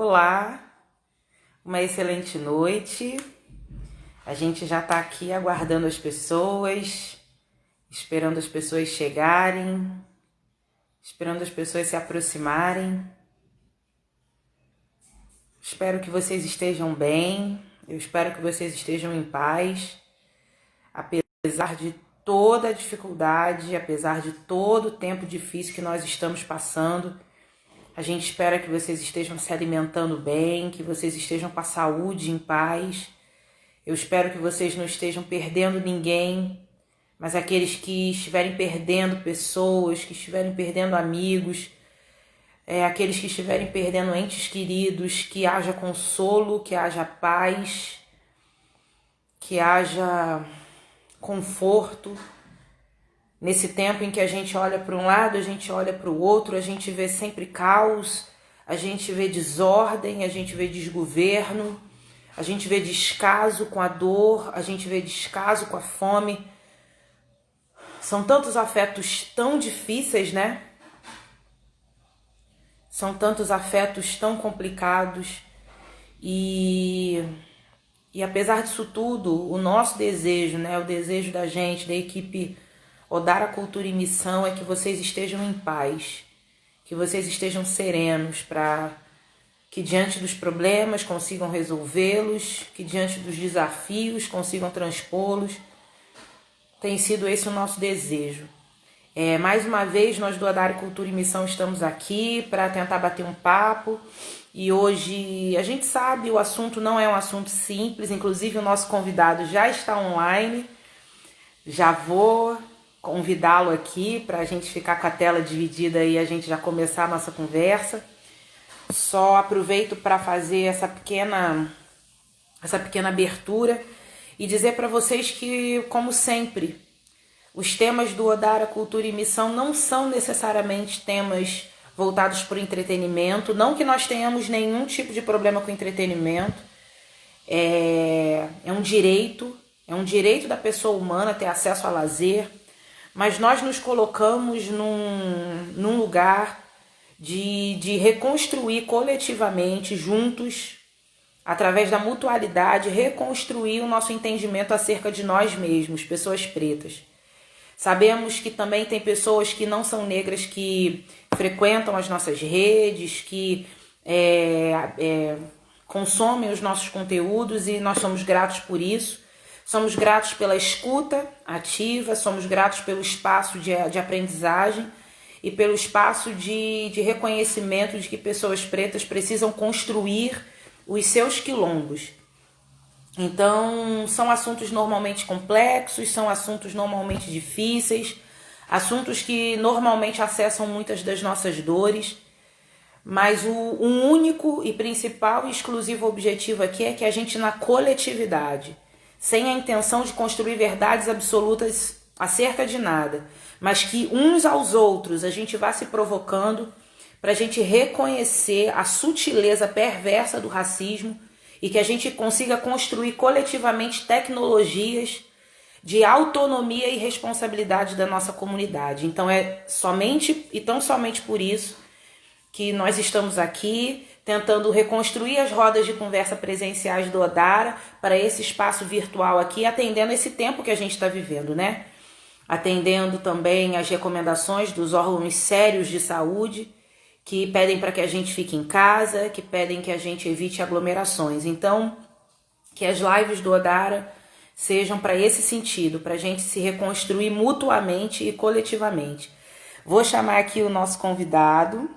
Olá, uma excelente noite. A gente já está aqui aguardando as pessoas, esperando as pessoas chegarem, esperando as pessoas se aproximarem. Espero que vocês estejam bem, eu espero que vocês estejam em paz, apesar de toda a dificuldade, apesar de todo o tempo difícil que nós estamos passando. A gente espera que vocês estejam se alimentando bem, que vocês estejam com a saúde em paz. Eu espero que vocês não estejam perdendo ninguém, mas aqueles que estiverem perdendo pessoas, que estiverem perdendo amigos, aqueles que estiverem perdendo entes queridos, que haja consolo, que haja paz, que haja conforto. Nesse tempo em que a gente olha para um lado, a gente olha para o outro, a gente vê sempre caos, a gente vê desordem, a gente vê desgoverno, a gente vê descaso com a dor, a gente vê descaso com a fome. São tantos afetos tão difíceis, né? São tantos afetos tão complicados. E apesar disso tudo, o nosso desejo, né? O desejo da gente, da equipe Odara Cultura e Missão, é que vocês estejam em paz, que vocês estejam serenos, para que diante dos problemas consigam resolvê-los, que diante dos desafios consigam transpô-los. Tem sido esse o nosso desejo. Mais uma vez, nós do Odara Cultura e Missão estamos aqui para tentar bater um papo. E hoje, a gente sabe, o assunto não é um assunto simples, inclusive o nosso convidado já está online. Já vou convidá-lo aqui para a gente ficar com a tela dividida e a gente já começar a nossa conversa. Só aproveito para fazer essa pequena abertura e dizer para vocês que, como sempre, os temas do Odara Cultura e Missão não são necessariamente temas voltados para o entretenimento. Não que nós tenhamos nenhum tipo de problema com entretenimento. É um direito da pessoa humana ter acesso a lazer, mas nós nos colocamos num lugar de reconstruir coletivamente, juntos, através da mutualidade, reconstruir o nosso entendimento acerca de nós mesmos, pessoas pretas. Sabemos que também tem pessoas que não são negras que frequentam as nossas redes, que consomem os nossos conteúdos, e nós somos gratos por isso. Somos gratos pela escuta ativa, somos gratos pelo espaço de aprendizagem e pelo espaço de reconhecimento de que pessoas pretas precisam construir os seus quilombos. Então, são assuntos normalmente complexos, são assuntos normalmente difíceis, assuntos que normalmente acessam muitas das nossas dores, mas um único e principal e exclusivo objetivo aqui é que a gente, na coletividade, sem a intenção de construir verdades absolutas acerca de nada, mas que uns aos outros a gente vá se provocando para a gente reconhecer a sutileza perversa do racismo e que a gente consiga construir coletivamente tecnologias de autonomia e responsabilidade da nossa comunidade. Então é somente e tão somente por isso que nós estamos aqui tentando reconstruir as rodas de conversa presenciais do Odara para esse espaço virtual aqui, atendendo esse tempo que a gente está vivendo, né? Atendendo também as recomendações dos órgãos sérios de saúde, que pedem para que a gente fique em casa, que pedem que a gente evite aglomerações. Então, que as lives do Odara sejam para esse sentido, para a gente se reconstruir mutuamente e coletivamente. Vou chamar aqui o nosso convidado.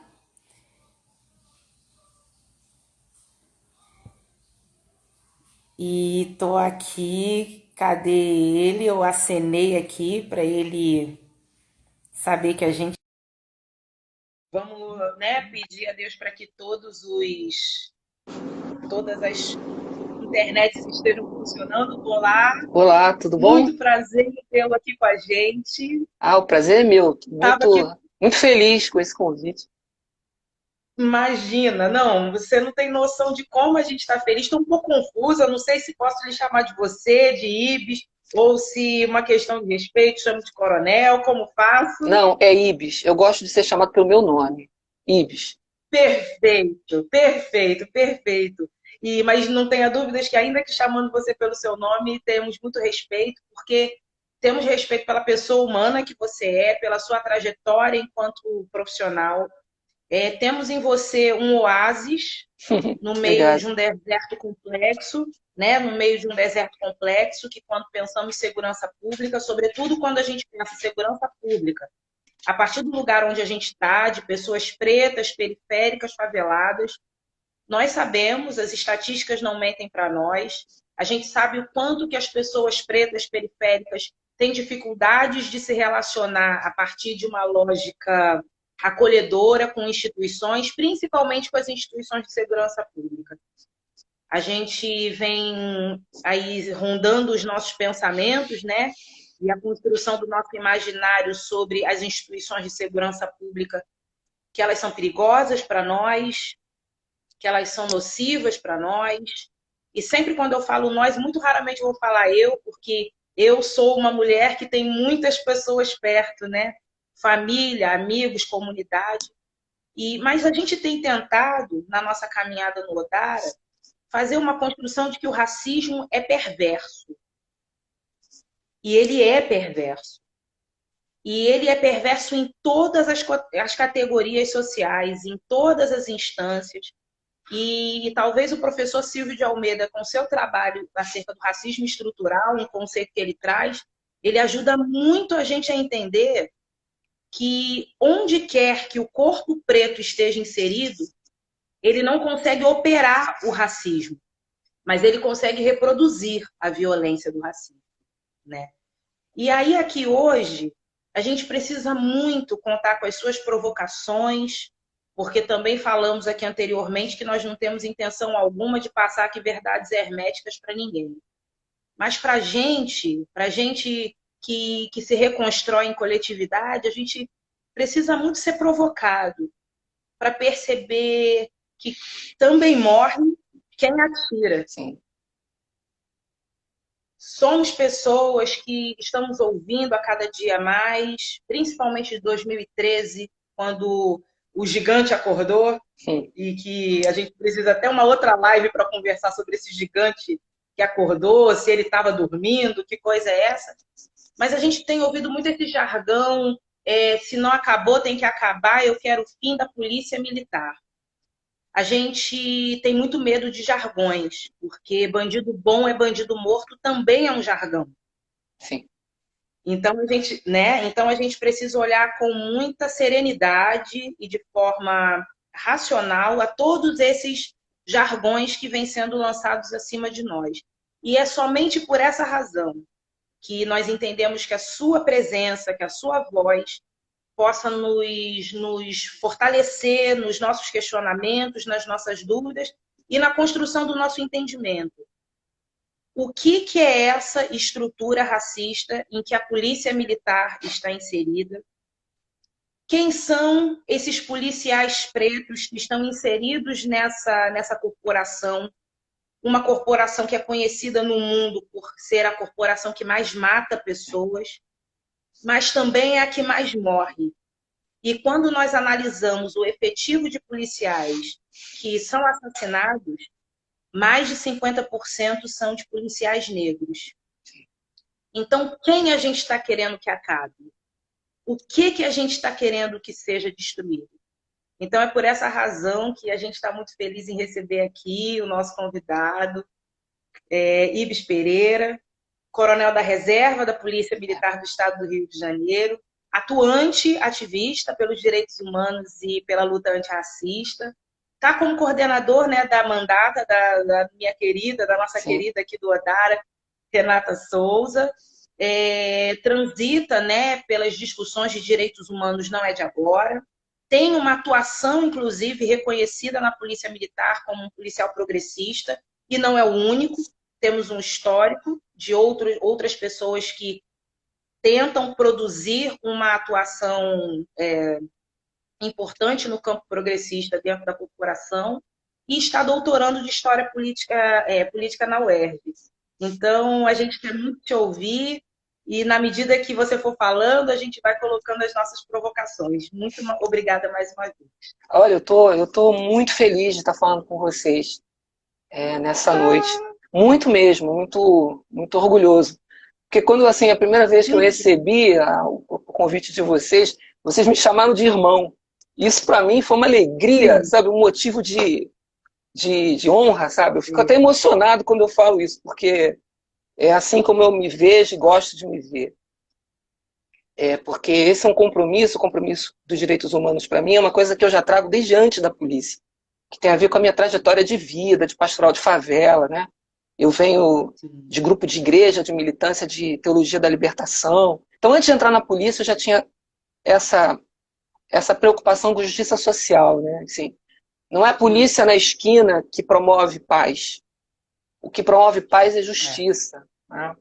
E tô aqui, cadê ele? Eu acenei aqui para ele saber que a gente... Vamos, né, pedir a Deus para que todas as internets estejam funcionando. Olá, Olá, tudo bom? muito prazer em tê-lo aqui com a gente. O prazer é meu. Tava aqui, Muito feliz com esse convite. imagina, não, você não tem noção de como a gente está feliz. Estou um pouco confusa, não sei se posso lhe chamar de você, de Ibis, ou se uma questão de respeito, chamo de coronel, como faço? Não, é Ibis. Eu gosto de ser chamado pelo meu nome. Ibis. Perfeito, perfeito, perfeito. Mas não tenha dúvidas que, ainda que chamando você pelo seu nome, temos muito respeito, porque temos respeito pela pessoa humana que você é, pela sua trajetória enquanto profissional. Temos em você um oásis no meio de Obrigada. um deserto complexo, né? No meio de um deserto complexo, que quando pensamos em segurança pública, sobretudo quando a gente pensa em segurança pública, a partir do lugar onde a gente está, de pessoas pretas, periféricas, faveladas, nós sabemos, as estatísticas não mentem para nós, a gente sabe o quanto que as pessoas pretas, periféricas, têm dificuldades de se relacionar a partir de uma lógica acolhedora com instituições, principalmente com as instituições de segurança pública. A gente vem aí rondando os nossos pensamentos, né? E a construção do nosso imaginário sobre as instituições de segurança pública, que elas são perigosas para nós, que elas são nocivas para nós. E sempre quando eu falo nós, muito raramente eu vou falar eu, porque eu sou uma mulher que tem muitas pessoas perto, né? Família, amigos, comunidade. Mas a gente tem tentado, na nossa caminhada no Odara, fazer uma construção de que o racismo é perverso. E ele é perverso. E ele é perverso em todas as categorias sociais, em todas as instâncias. E talvez o professor Silvio de Almeida, com seu trabalho acerca do racismo estrutural, um conceito que ele traz, ele ajuda muito a gente a entender que onde quer que o corpo preto esteja inserido, ele não consegue operar o racismo, mas ele consegue reproduzir a violência do racismo, né? E aí aqui hoje, a gente precisa muito contar com as suas provocações, porque também falamos aqui anteriormente que nós não temos intenção alguma de passar aqui verdades herméticas para ninguém. Mas para gente que se reconstrói em coletividade, a gente precisa muito ser provocado para perceber que também morre quem atira. Sim. Somos pessoas que estamos ouvindo a cada dia mais, principalmente de 2013, quando o gigante acordou, Sim. e que a gente precisa até uma outra live para conversar sobre esse gigante que acordou, se ele estava dormindo, que coisa é essa. Mas a gente tem ouvido muito esse jargão, se não acabou, tem que acabar, eu quero o fim da polícia militar. A gente tem muito medo de jargões, porque bandido bom é bandido morto também é um jargão. Sim. Então a gente precisa olhar com muita serenidade e de forma racional a todos esses jargões que vêm sendo lançados acima de nós. E é somente por essa razão que nós entendemos que a sua presença, que a sua voz possa nos fortalecer nos nossos questionamentos, nas nossas dúvidas e na construção do nosso entendimento. O que é essa estrutura racista em que a polícia militar está inserida? Quem são esses policiais pretos que estão inseridos nessa corporação? Uma corporação que é conhecida no mundo por ser a corporação que mais mata pessoas, mas também é a que mais morre. E quando nós analisamos o efetivo de policiais que são assassinados, mais de 50% são de policiais negros. Então, quem a gente está querendo que acabe? O que a gente está querendo que seja destruído? Então, é por essa razão que a gente está muito feliz em receber aqui o nosso convidado, Ibis Pereira, coronel da reserva da Polícia Militar do Estado do Rio de Janeiro, atuante ativista pelos direitos humanos e pela luta antirracista. Está como coordenador, né, da mandata da minha querida, da nossa Sim. querida aqui do Odara, Renata Souza. Transita, né, pelas discussões de direitos humanos, não é de agora. Tem uma atuação, inclusive, reconhecida na Polícia Militar como um policial progressista, e não é o único. Temos um histórico de outras pessoas que tentam produzir uma atuação importante no campo progressista dentro da corporação e está doutorando de História Política na UERJ. Então, a gente quer muito te ouvir. E na medida que você for falando, a gente vai colocando as nossas provocações. Muito obrigada mais uma vez. Olha, eu tô muito feliz de estar falando com vocês nessa noite. Muito mesmo, muito, muito orgulhoso. Porque quando, assim, a primeira vez que eu recebi o convite de vocês me chamaram de irmão. Isso para mim foi uma alegria, sabe? Um motivo de honra, sabe? Eu fico até emocionado quando eu falo isso, porque é assim como eu me vejo e gosto de me ver. Porque esse é um compromisso, o compromisso dos direitos humanos para mim é uma coisa que eu já trago desde antes da polícia, que tem a ver com a minha trajetória de vida, de pastoral de favela, né? Eu venho de grupo de igreja, de militância de teologia da libertação. Então, antes de entrar na polícia, eu já tinha essa preocupação com justiça social, né? Assim, não é a polícia na esquina que promove paz. O que promove paz é justiça, né?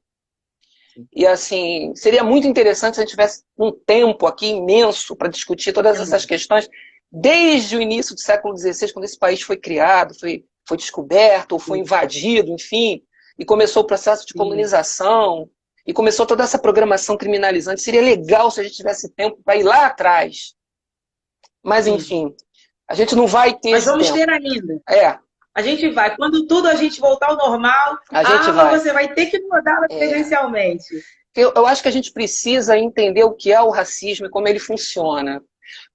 E, assim, seria muito interessante se a gente tivesse um tempo aqui imenso para discutir todas essas questões, desde o início do século XVI, quando esse país foi criado, foi descoberto, ou foi invadido, enfim, e começou o processo de colonização, e começou toda essa programação criminalizante. Seria legal se a gente tivesse tempo para ir lá atrás. Mas, enfim, a gente não vai ter esse tempo. Mas vamos ter ainda. É. A gente vai. Quando tudo a gente voltar ao normal, você vai ter que mudar presencialmente. Eu acho que a gente precisa entender o que é o racismo e como ele funciona.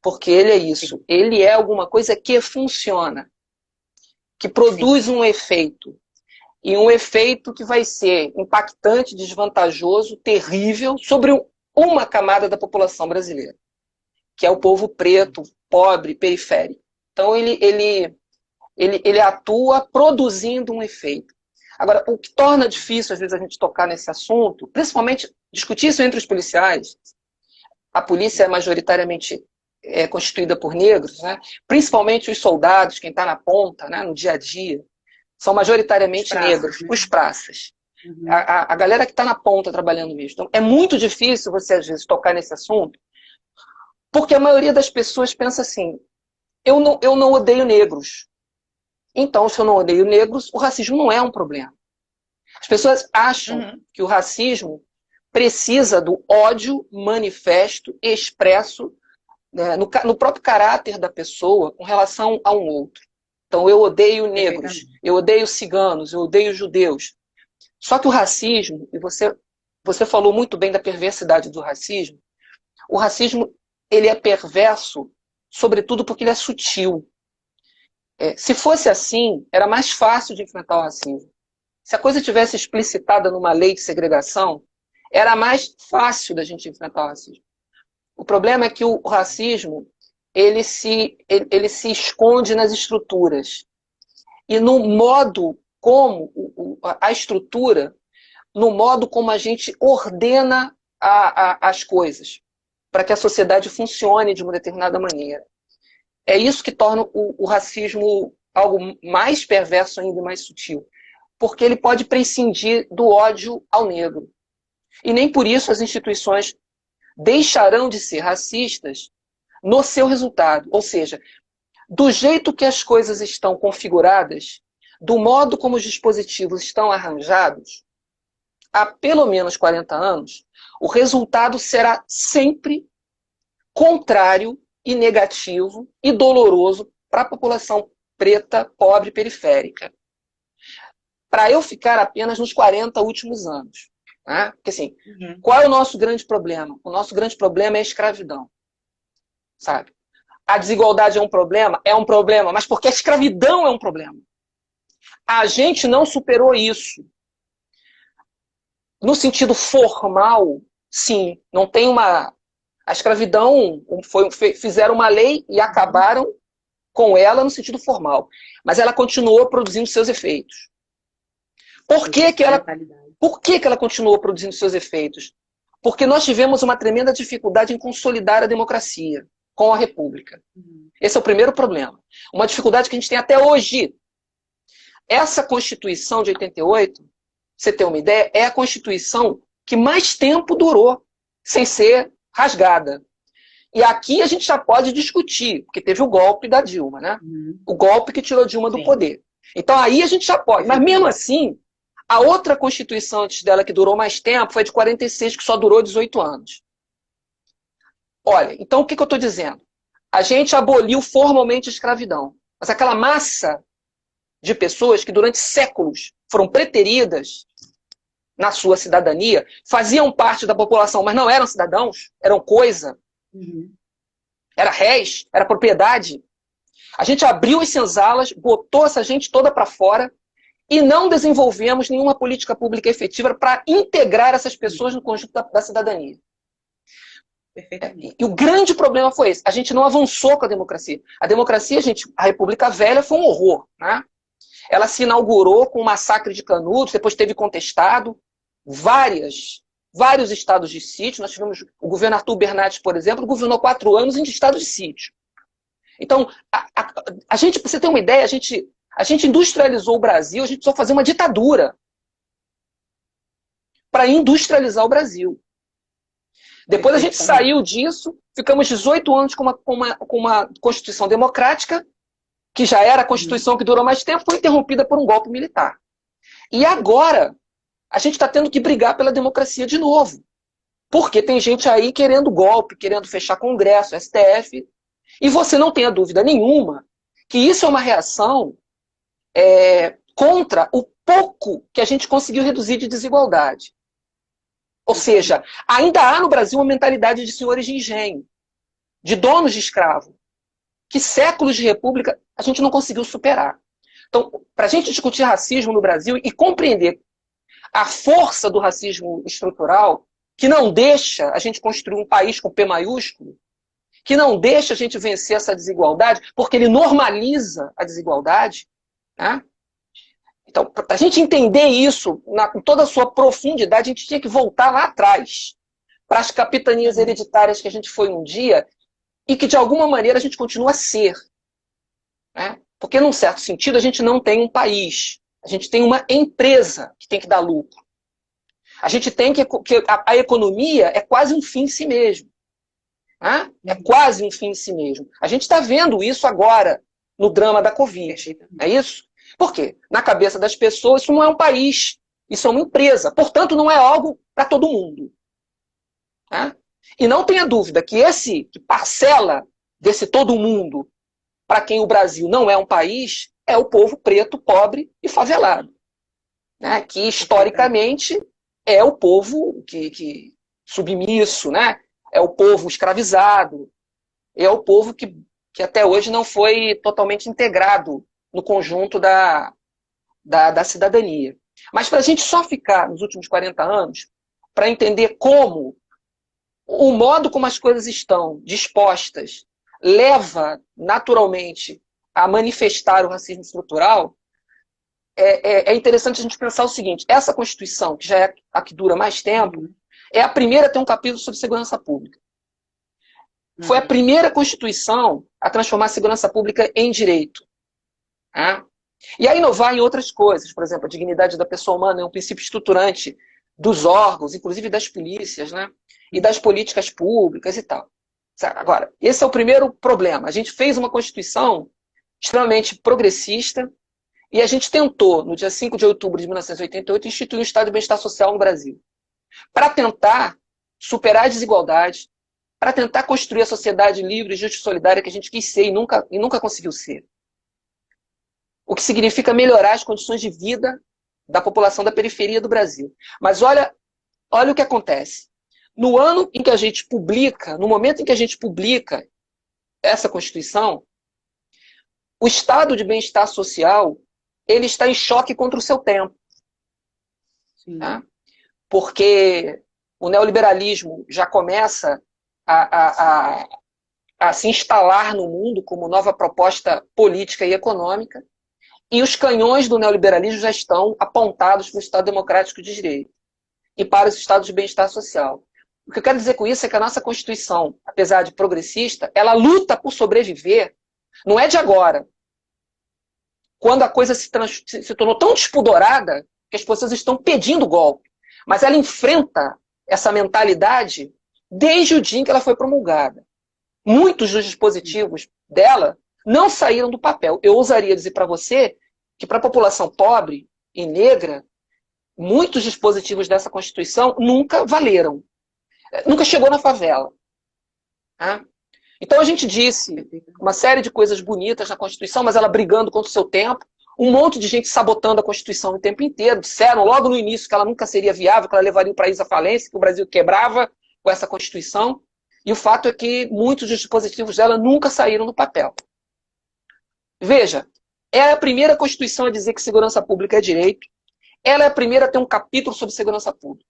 Porque ele é isso. Ele é alguma coisa que funciona, que produz um efeito. E um efeito que vai ser impactante, desvantajoso, terrível sobre uma camada da população brasileira, que é o povo preto, pobre, periférico. Então ele atua produzindo um efeito. Agora, o que torna difícil, às vezes, a gente tocar nesse assunto, principalmente discutir isso entre os policiais, a polícia é majoritariamente constituída por negros, né? Principalmente os soldados, quem está na ponta, né, no dia a dia, são majoritariamente negros, os praças. A galera que está na ponta trabalhando mesmo. Então, é muito difícil você, às vezes, tocar nesse assunto, porque a maioria das pessoas pensa assim, eu não odeio negros. Então, se eu não odeio negros, o racismo não é um problema. As pessoas acham que o racismo precisa do ódio manifesto, expresso, né, no próprio caráter da pessoa com relação a um outro. Então, eu odeio negros, eu odeio ciganos, eu odeio judeus. Só que o racismo, e você falou muito bem da perversidade do racismo, o racismo ele é perverso, sobretudo porque ele é sutil. Se fosse assim, era mais fácil de enfrentar o racismo. Se a coisa tivesse explicitada numa lei de segregação, era mais fácil da gente enfrentar o racismo. O problema é que o racismo ele se esconde nas estruturas. E no modo como a estrutura, no modo como a gente ordena as coisas, para que a sociedade funcione de uma determinada maneira. É isso que torna o racismo algo mais perverso ainda e mais sutil. Porque ele pode prescindir do ódio ao negro. E nem por isso as instituições deixarão de ser racistas no seu resultado. Ou seja, do jeito que as coisas estão configuradas, do modo como os dispositivos estão arranjados, há pelo menos 40 anos, o resultado será sempre contrário e negativo e doloroso para a população preta, pobre e periférica. Para eu ficar apenas nos 40 últimos anos. Né? Porque, assim, qual é o nosso grande problema? O nosso grande problema é a escravidão. Sabe? A desigualdade é um problema, mas porque a escravidão é um problema. A gente não superou isso. No sentido formal, sim, não tem uma... A escravidão, fizeram uma lei e acabaram com ela no sentido formal. Mas ela continuou produzindo seus efeitos. Por que ela continuou produzindo seus efeitos? Porque nós tivemos uma tremenda dificuldade em consolidar a democracia com a República. Esse é o primeiro problema. Uma dificuldade que a gente tem até hoje. Essa Constituição de 88, pra você ter uma ideia, é a Constituição que mais tempo durou sem ser rasgada. E aqui a gente já pode discutir, porque teve o golpe da Dilma, né? O golpe que tirou Dilma do poder. Então aí a gente já pode. Mas mesmo assim, A outra Constituição antes dela, que durou mais tempo, foi de 46, que só durou 18 anos. Olha, então o que eu estou dizendo? A gente aboliu formalmente a escravidão, mas aquela massa de pessoas que durante séculos foram preteridas na sua cidadania, faziam parte da população, mas não eram cidadãos, eram coisa, era réis, era propriedade. A gente abriu as senzalas, botou essa gente toda para fora e não desenvolvemos nenhuma política pública efetiva para integrar essas pessoas no conjunto da cidadania. E o grande problema foi esse. A gente não avançou com a democracia. A democracia, a República Velha foi um horror, né? Ela se inaugurou com o massacre de Canudos, depois teve contestado vários estados de sítio. Nós tivemos o governo Arthur Bernardes, por exemplo, governou 4 anos em estado de sítio. Então, a gente, para você ter uma ideia, a gente industrializou o Brasil, a gente precisou fazer uma ditadura para industrializar o Brasil. Depois a gente saiu disso, ficamos 18 anos com uma Constituição democrática, que já era a Constituição que durou mais tempo, foi interrompida por um golpe militar. E agora, a gente está tendo que brigar pela democracia de novo. Porque tem gente aí querendo golpe, querendo fechar Congresso, STF. E você não tenha dúvida nenhuma que isso é uma reação contra o pouco que a gente conseguiu reduzir de desigualdade. Ou seja, ainda há no Brasil uma mentalidade de senhores de engenho, de donos de escravo, que séculos de república a gente não conseguiu superar. Então, para a gente discutir racismo no Brasil e compreender a força do racismo estrutural, que não deixa a gente construir um país com P maiúsculo, que não deixa a gente vencer essa desigualdade, porque ele normaliza a desigualdade, né? Então, para a gente entender isso com toda a sua profundidade, a gente tinha que voltar lá atrás, para as capitanias hereditárias que a gente foi um dia e que, de alguma maneira, a gente continua a ser. Né? Porque, num certo sentido, a gente não tem um país. A gente tem uma empresa que tem que dar lucro. A gente tem que a economia é quase um fim em si mesmo. Né? É quase um fim em si mesmo. A gente está vendo isso agora no drama da Covid. É isso? Por quê? Na cabeça das pessoas, isso não é um país, isso é uma empresa. Portanto, não é algo para todo mundo. Né? E não tenha dúvida que que parcela desse todo mundo, para quem o Brasil não é um país, é o povo preto, pobre e favelado. Né? Que, historicamente, é o povo que submisso, né? É o povo escravizado, é o povo que até hoje não foi totalmente integrado no conjunto da cidadania. Mas para a gente só ficar nos últimos 40 anos, para entender como o modo como as coisas estão dispostas leva naturalmente a manifestar o racismo estrutural, é interessante a gente pensar o seguinte: essa Constituição, que já é a que dura mais tempo, é a primeira a ter um capítulo sobre segurança pública. Foi a primeira Constituição a transformar a segurança pública em direito. Né? E a inovar em outras coisas. Por exemplo, a dignidade da pessoa humana é um princípio estruturante dos órgãos, inclusive das polícias, né? E das políticas públicas e tal. Agora, esse é o primeiro problema. A gente fez uma Constituição extremamente progressista e a gente tentou, no dia 5 de outubro de 1988, instituir um Estado de Bem-Estar Social no Brasil, para tentar superar a desigualdade, para tentar construir a sociedade livre, justa e solidária que a gente quis ser e nunca conseguiu ser. O que significa melhorar as condições de vida da população da periferia do Brasil. Mas olha o que acontece. No ano em que a gente publica, no momento em que a gente publica essa Constituição, o estado de bem-estar social, ele está em choque contra o seu tempo. Tá? Porque o neoliberalismo já começa a se instalar no mundo como nova proposta política e econômica, e os canhões do neoliberalismo já estão apontados para o Estado Democrático de Direito e para os estados de bem-estar social. O que eu quero dizer com isso é que a nossa Constituição, apesar de progressista, ela luta por sobreviver, não é de agora, quando a coisa se tornou tão despudorada que as pessoas estão pedindo golpe, mas ela enfrenta essa mentalidade desde o dia em que ela foi promulgada. Muitos dos dispositivos dela não saíram do papel. Eu ousaria dizer para você que para a população pobre e negra, muitos dispositivos dessa Constituição nunca valeram. Nunca chegou na favela. Né? Então a gente disse uma série de coisas bonitas na Constituição, mas ela brigando contra o seu tempo, um monte de gente sabotando a Constituição o tempo inteiro, disseram logo no início que ela nunca seria viável, que ela levaria o país à falência, que o Brasil quebrava com essa Constituição, e o fato é que muitos dos dispositivos dela nunca saíram do papel. Veja, é a primeira Constituição a dizer que segurança pública é direito, ela é a primeira a ter um capítulo sobre segurança pública.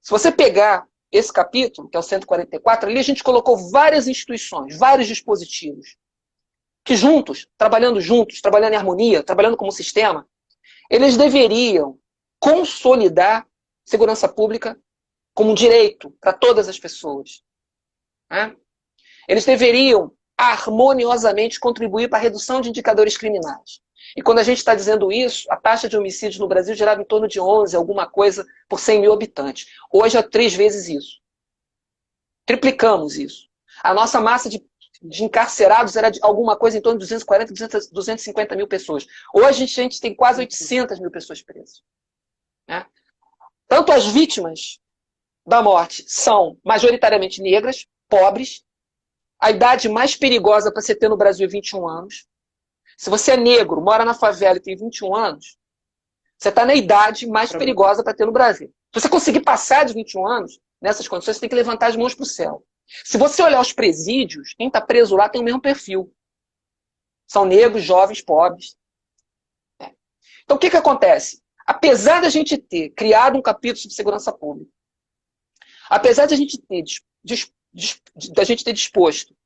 Se você pegar esse capítulo, que é o 144, ali a gente colocou várias instituições, vários dispositivos, que trabalhando em harmonia, trabalhando como sistema, eles deveriam consolidar segurança pública como um direito para todas as pessoas. Né? Eles deveriam harmoniosamente contribuir para a redução de indicadores criminais. E quando a gente está dizendo isso, a taxa de homicídios no Brasil girava em torno de 11, alguma coisa, por 100 mil habitantes. Hoje é 3 vezes isso. Triplicamos isso. A nossa massa de encarcerados era de alguma coisa em torno de 240, 250 mil pessoas. Hoje a gente tem quase 800 mil pessoas presas. Né? Tanto as vítimas da morte são majoritariamente negras, pobres. A idade mais perigosa para você ter no Brasil é 21 anos. Se você é negro, mora na favela e tem 21 anos, você está na idade mais perigosa para ter no Brasil. Se você conseguir passar de 21 anos, nessas condições, você tem que levantar as mãos para o céu. Se você olhar os presídios, quem está preso lá tem o mesmo perfil. São negros, jovens, pobres. Então, o que acontece? Apesar da gente ter criado um capítulo sobre segurança pública, apesar de a gente ter disposto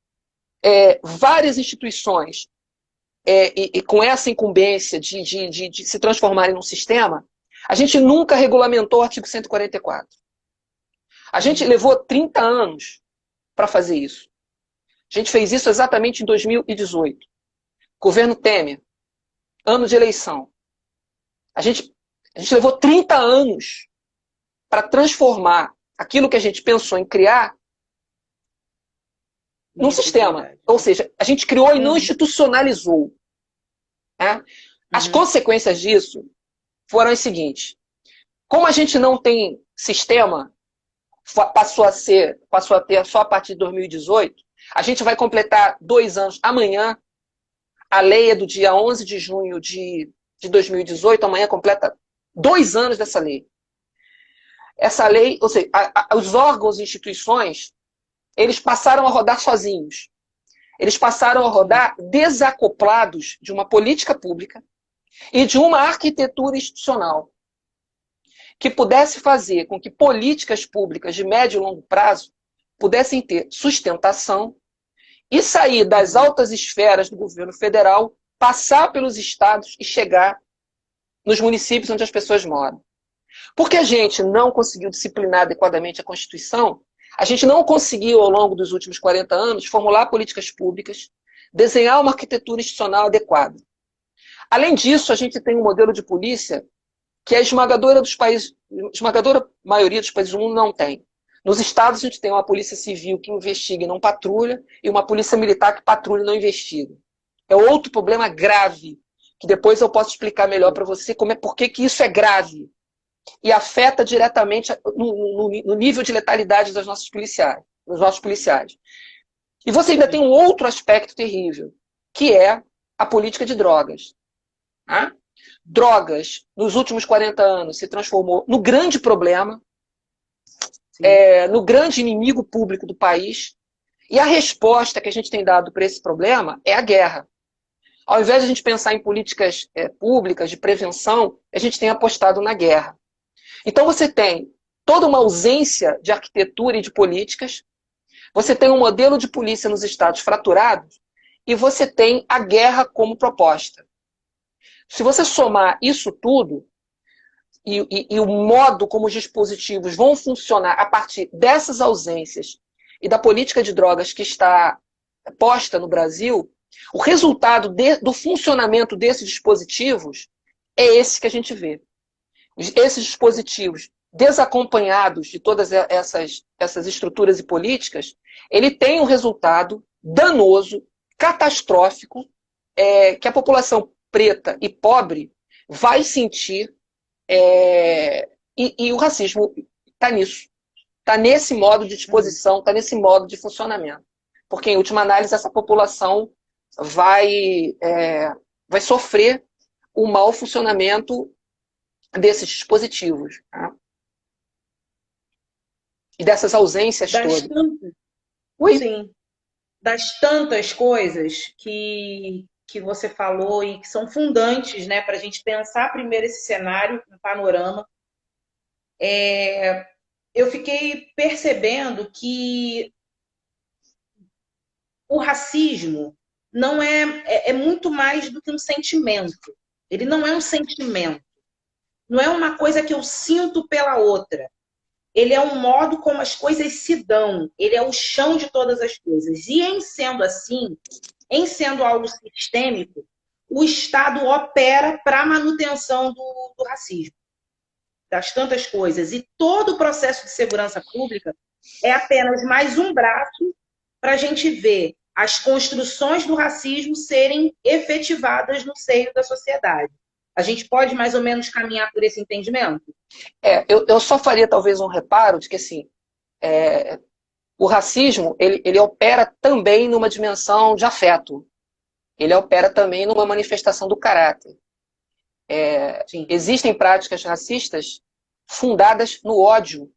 várias instituições e com essa incumbência de se transformarem num sistema, a gente nunca regulamentou o artigo 144. A gente levou 30 anos para fazer isso. A gente fez isso exatamente em 2018. Governo Temer, ano de eleição. A gente levou 30 anos para transformar aquilo que a gente pensou em criar num sistema. Ou seja, a gente criou e não institucionalizou. Né? As consequências disso foram as seguintes. Como a gente não tem sistema, passou a ter só a partir de 2018, a gente vai completar 2 anos amanhã. A lei é do dia 11 de junho de 2018, amanhã completa 2 anos dessa lei. Essa lei, ou seja, os órgãos e instituições, eles passaram a rodar sozinhos. Eles passaram a rodar desacoplados de uma política pública e de uma arquitetura institucional que pudesse fazer com que políticas públicas de médio e longo prazo pudessem ter sustentação e sair das altas esferas do governo federal, passar pelos estados e chegar nos municípios onde as pessoas moram. Porque a gente não conseguiu disciplinar adequadamente a Constituição, a gente não conseguiu, ao longo dos últimos 40 anos, formular políticas públicas, desenhar uma arquitetura institucional adequada. Além disso, a gente tem um modelo de polícia que a esmagadora maioria dos países do mundo não tem. Nos estados, a gente tem uma polícia civil que investiga e não patrulha, e uma polícia militar que patrulha e não investiga. É outro problema grave, que depois eu posso explicar melhor para você por que isso é grave e afeta diretamente no nível de letalidade dos nossos policiais. E você ainda tem um outro aspecto terrível, que é a política de drogas. Né? Drogas, nos últimos 40 anos, se transformou no grande problema, no grande inimigo público do país, e a resposta que a gente tem dado para esse problema é a guerra. Ao invés de a gente pensar em políticas públicas de prevenção, a gente tem apostado na guerra. Então você tem toda uma ausência de arquitetura e de políticas, você tem um modelo de polícia nos estados fraturados, e você tem a guerra como proposta. Se você somar isso tudo, e o modo como os dispositivos vão funcionar a partir dessas ausências e da política de drogas que está posta no Brasil, o resultado do funcionamento desses dispositivos é esse que a gente vê. Esses dispositivos desacompanhados de todas essas estruturas e políticas, ele tem um resultado danoso, catastrófico, que a população preta e pobre vai sentir E o racismo está nisso. Está nesse modo de disposição, está nesse modo de funcionamento. Porque, em última análise, essa população vai sofrer o mau funcionamento desses dispositivos. Tá? E dessas ausências todas. Sim. Das tantas coisas que você falou e que são fundantes, né, para a gente pensar primeiro esse cenário, um panorama. Eu fiquei percebendo que o racismo não é muito mais do que um sentimento. Ele não é um sentimento. Não é uma coisa que eu sinto pela outra. Ele é um modo como as coisas se dão. Ele é o chão de todas as coisas. E em sendo assim, em sendo algo sistêmico, o Estado opera para a manutenção do racismo, das tantas coisas. E todo o processo de segurança pública é apenas mais um braço para a gente ver as construções do racismo serem efetivadas no seio da sociedade. A gente pode mais ou menos caminhar por esse entendimento? Eu só faria talvez um reparo de que assim, o racismo ele opera também numa dimensão de afeto. Ele opera também numa manifestação do caráter. Existem práticas racistas fundadas no ódio.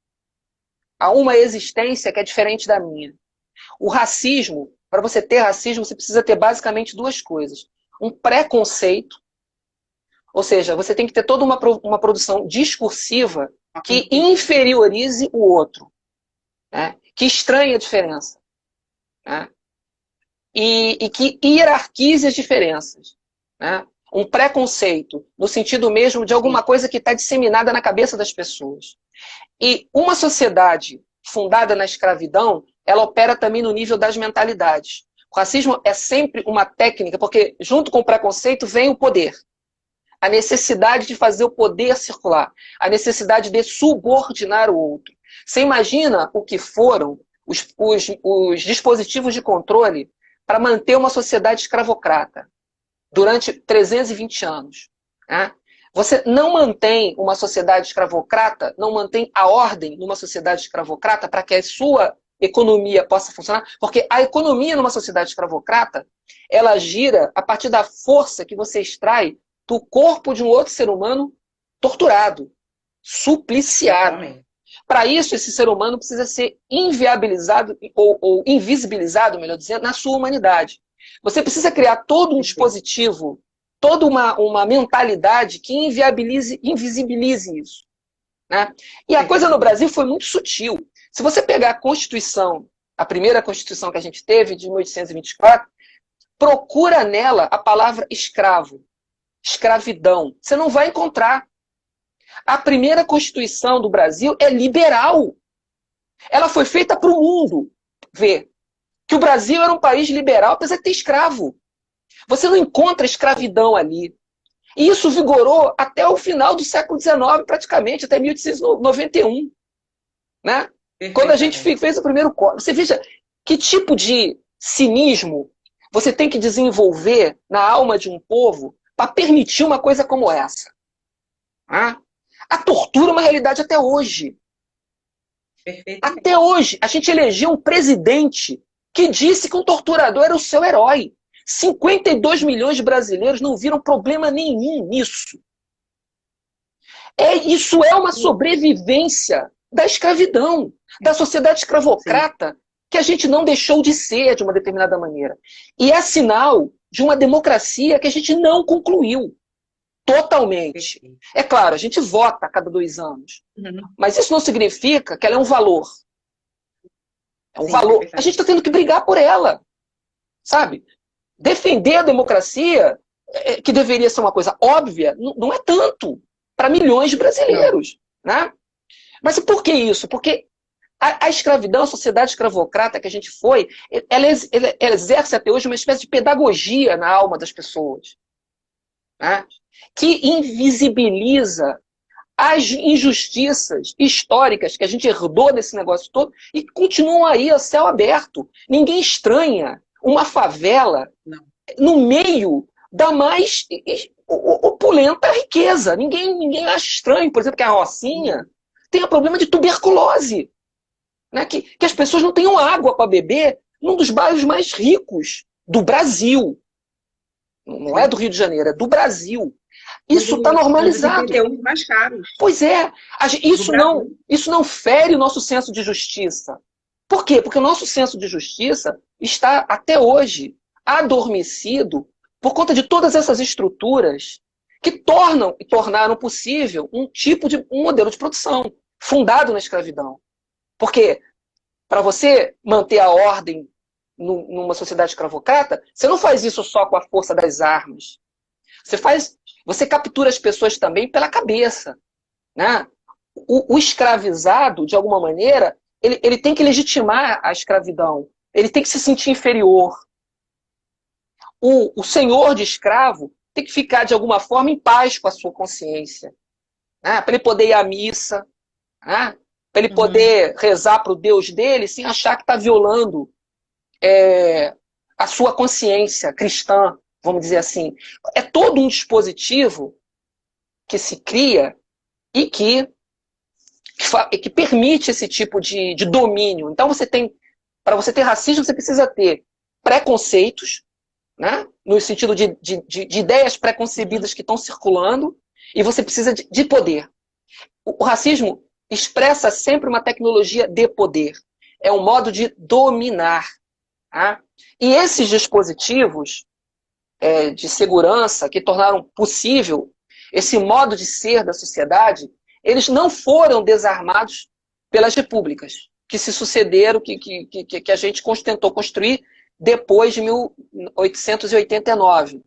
Há uma existência que é diferente da minha. O racismo, para você ter racismo, você precisa ter basicamente duas coisas. Um preconceito, ou seja, você tem que ter toda uma produção discursiva que inferiorize o outro, né? Que estranhe a diferença, né? E que hierarquize as diferenças, né? Um preconceito, no sentido mesmo de alguma coisa que está disseminada na cabeça das pessoas. E uma sociedade fundada na escravidão, ela opera também no nível das mentalidades. O racismo é sempre uma técnica, porque junto com o preconceito vem o poder. A necessidade de fazer o poder circular, a necessidade de subordinar o outro. Você imagina o que foram os dispositivos de controle para manter uma sociedade escravocrata durante 320 anos. Né? Você não mantém uma sociedade escravocrata, não mantém a ordem numa sociedade escravocrata para que a sua economia possa funcionar, porque a economia numa sociedade escravocrata, ela gira a partir da força que você extrai do corpo de um outro ser humano torturado, supliciado. Para isso, esse ser humano precisa ser inviabilizado, ou invisibilizado, melhor dizendo, na sua humanidade. Você precisa criar todo um dispositivo, toda uma mentalidade que invisibilize isso. Né? E a coisa no Brasil foi muito sutil. Se você pegar a Constituição, a primeira Constituição que a gente teve, de 1824, procura nela a palavra escravo, escravidão. Você não vai encontrar. A primeira Constituição do Brasil é liberal. Ela foi feita para o mundo ver que o Brasil era um país liberal, apesar de ter escravo. Você não encontra escravidão ali. E isso vigorou até o final do século XIX, praticamente, até 1891. Né? Quando a gente fez o primeiro código. Você veja que tipo de cinismo você tem que desenvolver na alma de um povo para permitir uma coisa como essa. A tortura é uma realidade até hoje. Até hoje, a gente elegeu um presidente que disse que um torturador era o seu herói. 52 milhões de brasileiros não viram problema nenhum nisso. Isso é uma sobrevivência da escravidão, da sociedade escravocrata, que a gente não deixou de ser de uma determinada maneira. E é sinal de uma democracia que a gente não concluiu totalmente. É claro, a gente vota a cada 2 anos. Mas isso não significa que ela é um valor. É um valor. A gente está tendo que brigar por ela. Sabe? Defender a democracia, que deveria ser uma coisa óbvia, não é tanto para milhões de brasileiros. Né? Mas por que isso? Porque a escravidão, a sociedade escravocrata que a gente foi, ela exerce até hoje uma espécie de pedagogia na alma das pessoas. Né? Que invisibiliza as injustiças históricas que a gente herdou desse negócio todo e continuam aí a céu aberto. Ninguém estranha uma favela no meio da mais opulenta riqueza. Ninguém acha estranho, por exemplo, que a Rocinha tenha problema de tuberculose, né? Que as pessoas não tenham água para beber num dos bairros mais ricos do Brasil. Não é do Rio de Janeiro, é do Brasil. Isso está Um dos normalizado. IPTUs mais caros Pois é, do Brasil. isso não fere o nosso senso de justiça. Por quê? Porque o nosso senso de justiça está até hoje adormecido por conta de todas essas estruturas que tornaram possível um modelo de produção fundado na escravidão. Porque para você manter a ordem numa sociedade escravocrata, você não faz isso só com a força das armas. Você captura as pessoas também pela cabeça, né? O escravizado, de alguma maneira, ele tem que legitimar a escravidão. Ele tem que se sentir inferior. O senhor de escravo tem que ficar, de alguma forma, em paz com a sua consciência, né? Para ele poder ir à missa, né? Para ele poder rezar para o Deus dele sem achar que está violando a sua consciência cristã, vamos dizer assim. É todo um dispositivo que se cria e que permite esse tipo de domínio. Então, para você ter racismo, você precisa ter preconceitos, né? No sentido de ideias preconcebidas que estão circulando, e você precisa de poder. O racismo expressa sempre uma tecnologia de poder. É um modo de dominar. Tá? E esses dispositivos de segurança que tornaram possível esse modo de ser da sociedade, eles não foram desarmados pelas repúblicas que se sucederam, que a gente tentou construir depois de 1889.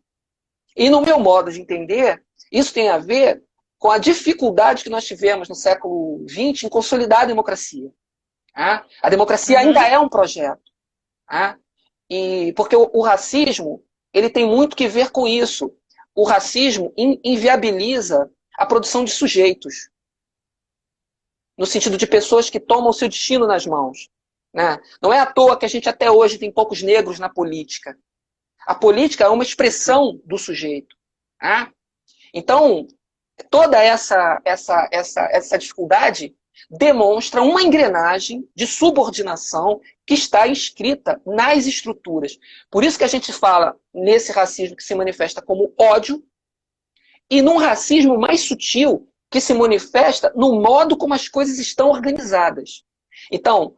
E no meu modo de entender, isso tem a ver com a dificuldade que nós tivemos no século XX em consolidar a democracia. Tá? A democracia ainda é um projeto. Tá? Porque o racismo ele tem muito que ver com isso. O racismo inviabiliza a produção de sujeitos, no sentido de pessoas que tomam o seu destino nas mãos. Né? Não é à toa que a gente até hoje tem poucos negros na política. A política é uma expressão do sujeito. Tá? Então, toda essa dificuldade demonstra uma engrenagem de subordinação que está inscrita nas estruturas. Por isso que a gente fala nesse racismo que se manifesta como ódio e num racismo mais sutil que se manifesta no modo como as coisas estão organizadas. Então,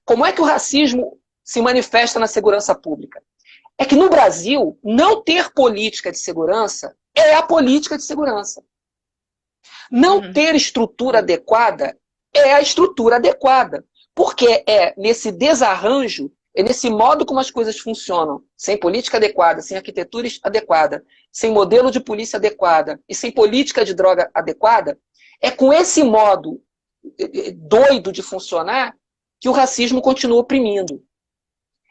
como é que o racismo se manifesta na segurança pública? É que no Brasil, não ter política de segurança é a política de segurança. Não ter estrutura adequada é a estrutura adequada. Porque é nesse desarranjo, é nesse modo como as coisas funcionam, sem política adequada, sem arquitetura adequada, sem modelo de polícia adequada e sem política de droga adequada, é com esse modo doido de funcionar que o racismo continua oprimindo.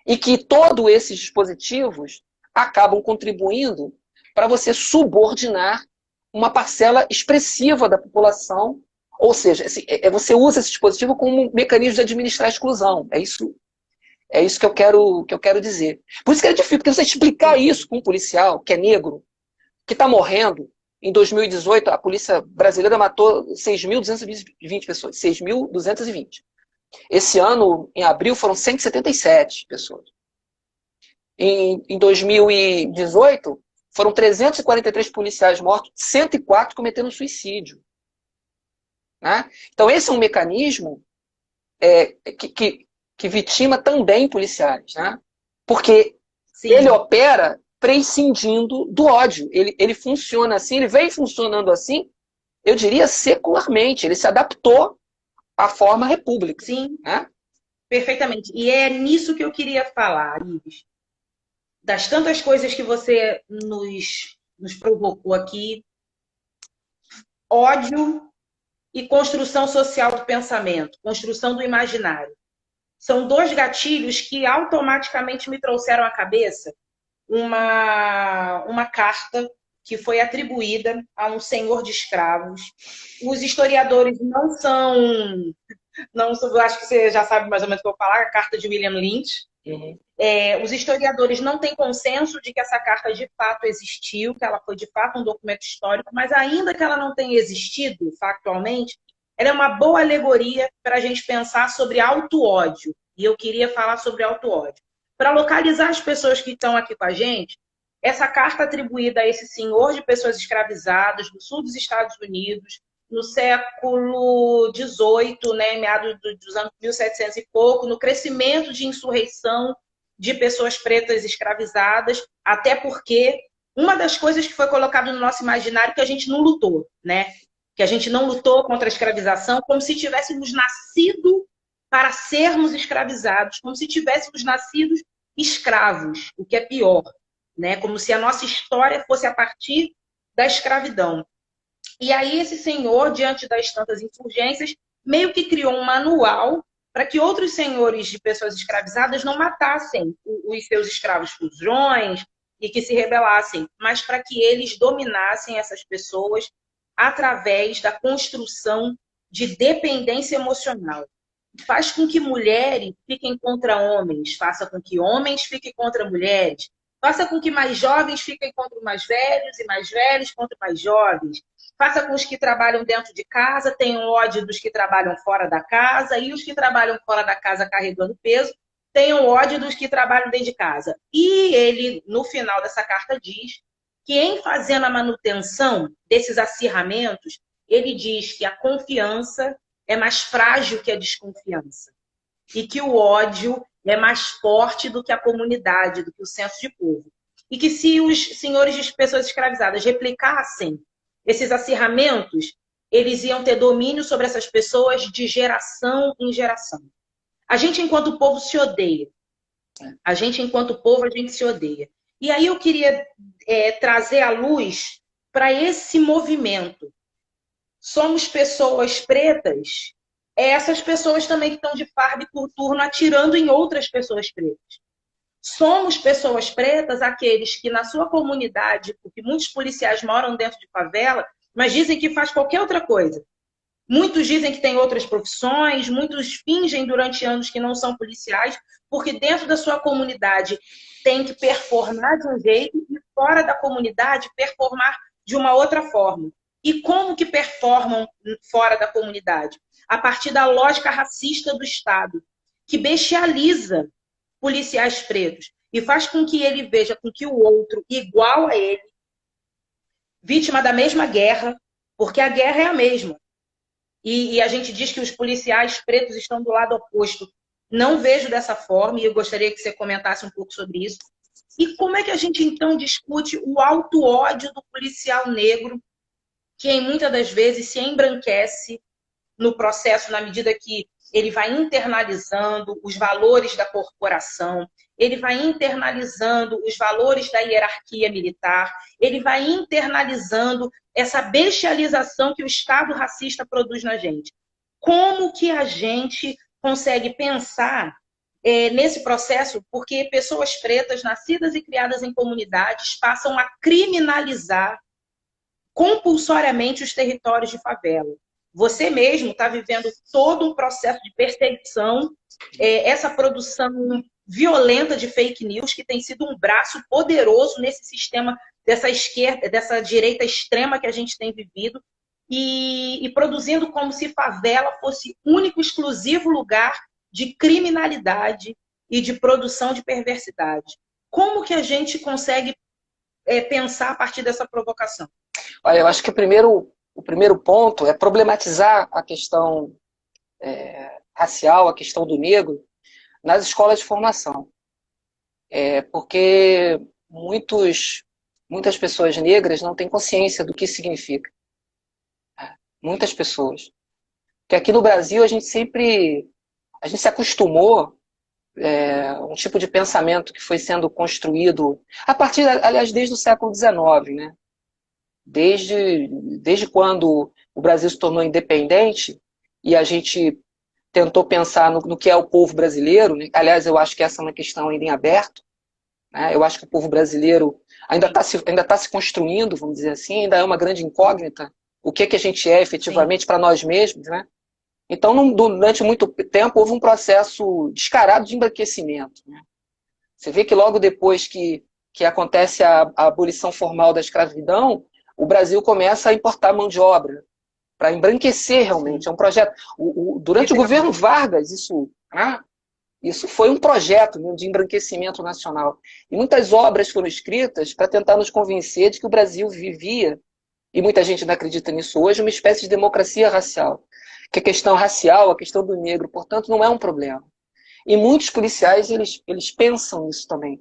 E que todos esses dispositivos acabam contribuindo para você subordinar uma parcela expressiva da população. Ou seja, você usa esse dispositivo como um mecanismo de administrar a exclusão. É isso que eu quero dizer. Por isso que é difícil, porque você explicar isso com um policial que é negro, que está morrendo. Em 2018, a polícia brasileira matou 6.220 pessoas. 6.220. Esse ano, em abril, foram 177 pessoas. Em 2018, foram 343 policiais mortos, 104 cometendo suicídio. Né? Então, esse é um mecanismo que vitima também policiais. Né? Porque ele opera prescindindo do ódio. Ele funciona assim, ele vem funcionando assim, eu diria secularmente. Ele se adaptou à forma república. Sim, né? perfeitamente. E é nisso que eu queria falar, Ives. Das tantas coisas que você nos provocou aqui, ódio e construção social do pensamento, construção do imaginário. São dois gatilhos que automaticamente me trouxeram à cabeça uma carta que foi atribuída a um senhor de escravos. Os historiadores não são, acho que você já sabe mais ou menos o que eu vou falar, a carta de William Lynch, Uhum. Os historiadores não têm consenso de que essa carta de fato existiu, que ela foi de fato um documento histórico, mas ainda que ela não tenha existido factualmente, ela é uma boa alegoria para a gente pensar sobre auto-ódio. E eu queria falar sobre auto-ódio. Para localizar as pessoas que estão aqui com a gente, essa carta atribuída a esse senhor de pessoas escravizadas do sul dos Estados Unidos, no século XVIII, né, meados dos anos 1700 e pouco, no crescimento de insurreição de pessoas pretas escravizadas, até porque uma das coisas que foi colocado no nosso imaginário é que a gente não lutou, né? Que a gente não lutou contra a escravização, como se tivéssemos nascido para sermos escravizados, como se tivéssemos nascido escravos, o que é pior, né? Como se a nossa história fosse a partir da escravidão. E aí esse senhor, diante das tantas insurgências, meio que criou um manual para que outros senhores de pessoas escravizadas não matassem os seus escravos fusões e que se rebelassem, mas para que eles dominassem essas pessoas através da construção de dependência emocional. Faz com que mulheres fiquem contra homens, faça com que homens fiquem contra mulheres, faça com que mais jovens fiquem contra mais velhos e mais velhos contra mais jovens. Faça com os que trabalham dentro de casa, tenham ódio dos que trabalham fora da casa, e os que trabalham fora da casa carregando peso, tenham ódio dos que trabalham dentro de casa. E ele, no final dessa carta, diz que em fazendo a manutenção desses acirramentos, ele diz que a confiança é mais frágil que a desconfiança. E que o ódio é mais forte do que a comunidade, do que o senso de povo. E que se os senhores de pessoas escravizadas replicassem esses acirramentos, eles iam ter domínio sobre essas pessoas de geração em geração. A gente, enquanto povo, se odeia. A gente, enquanto povo, a gente se odeia. E aí eu queria trazer a luz para esse movimento. Somos pessoas pretas, essas pessoas também que estão de farda e coturno atirando em outras pessoas pretas. Somos pessoas pretas, aqueles que na sua comunidade, porque muitos policiais moram dentro de favela, mas dizem que faz qualquer outra coisa. Muitos dizem que têm outras profissões, muitos fingem durante anos que não são policiais, porque dentro da sua comunidade tem que performar de um jeito e fora da comunidade performar de uma outra forma. E como que performam fora da comunidade? A partir da lógica racista do Estado, que bestializa policiais pretos e faz com que ele veja com que o outro igual a ele, vítima da mesma guerra, porque a guerra é a mesma. E a gente diz que os policiais pretos estão do lado oposto. Não vejo dessa forma e eu gostaria que você comentasse um pouco sobre isso. E como é que a gente então discute o auto-ódio do policial negro, que muitas das vezes se embranquece no processo na medida que ele vai internalizando os valores da corporação, ele vai internalizando os valores da hierarquia militar, ele vai internalizando essa bestialização que o Estado racista produz na gente. Como que a gente consegue pensar nesse processo? Porque pessoas pretas, nascidas e criadas em comunidades, passam a criminalizar compulsoriamente os territórios de favela. Você mesmo está vivendo todo um processo de perseguição, essa produção violenta de fake news, que tem sido um braço poderoso nesse sistema dessa esquerda, dessa direita extrema que a gente tem vivido, e produzindo como se favela fosse único, exclusivo lugar de criminalidade e de produção de perversidade. Como que a gente consegue pensar a partir dessa provocação? Olha, eu acho que o primeiro ponto é problematizar a questão racial, a questão do negro, nas escolas de formação. Porque muitas pessoas negras não têm consciência do que significa. Muitas pessoas. Porque aqui no Brasil a gente se acostumou um tipo de pensamento que foi sendo construído a partir, aliás, desde o século XIX, né? Desde quando o Brasil se tornou independente e a gente tentou pensar no que é o povo brasileiro, né? Aliás, eu acho que essa é uma questão ainda em aberto, né? Eu acho que o povo brasileiro ainda tá se construindo, vamos dizer assim, ainda é uma grande incógnita o que a gente é efetivamente para nós mesmos, né? Então, durante muito tempo, houve um processo descarado de embranquecimento, né? Você vê que logo depois que acontece a abolição formal da escravidão, o Brasil começa a importar mão de obra para embranquecer realmente. É um projeto. Durante o governo Vargas, isso foi um projeto, né, de embranquecimento nacional. E muitas obras foram escritas para tentar nos convencer de que o Brasil vivia, e muita gente ainda acredita nisso hoje, uma espécie de democracia racial. Que a questão racial, a questão do negro, portanto, não é um problema. E muitos policiais, eles pensam nisso também.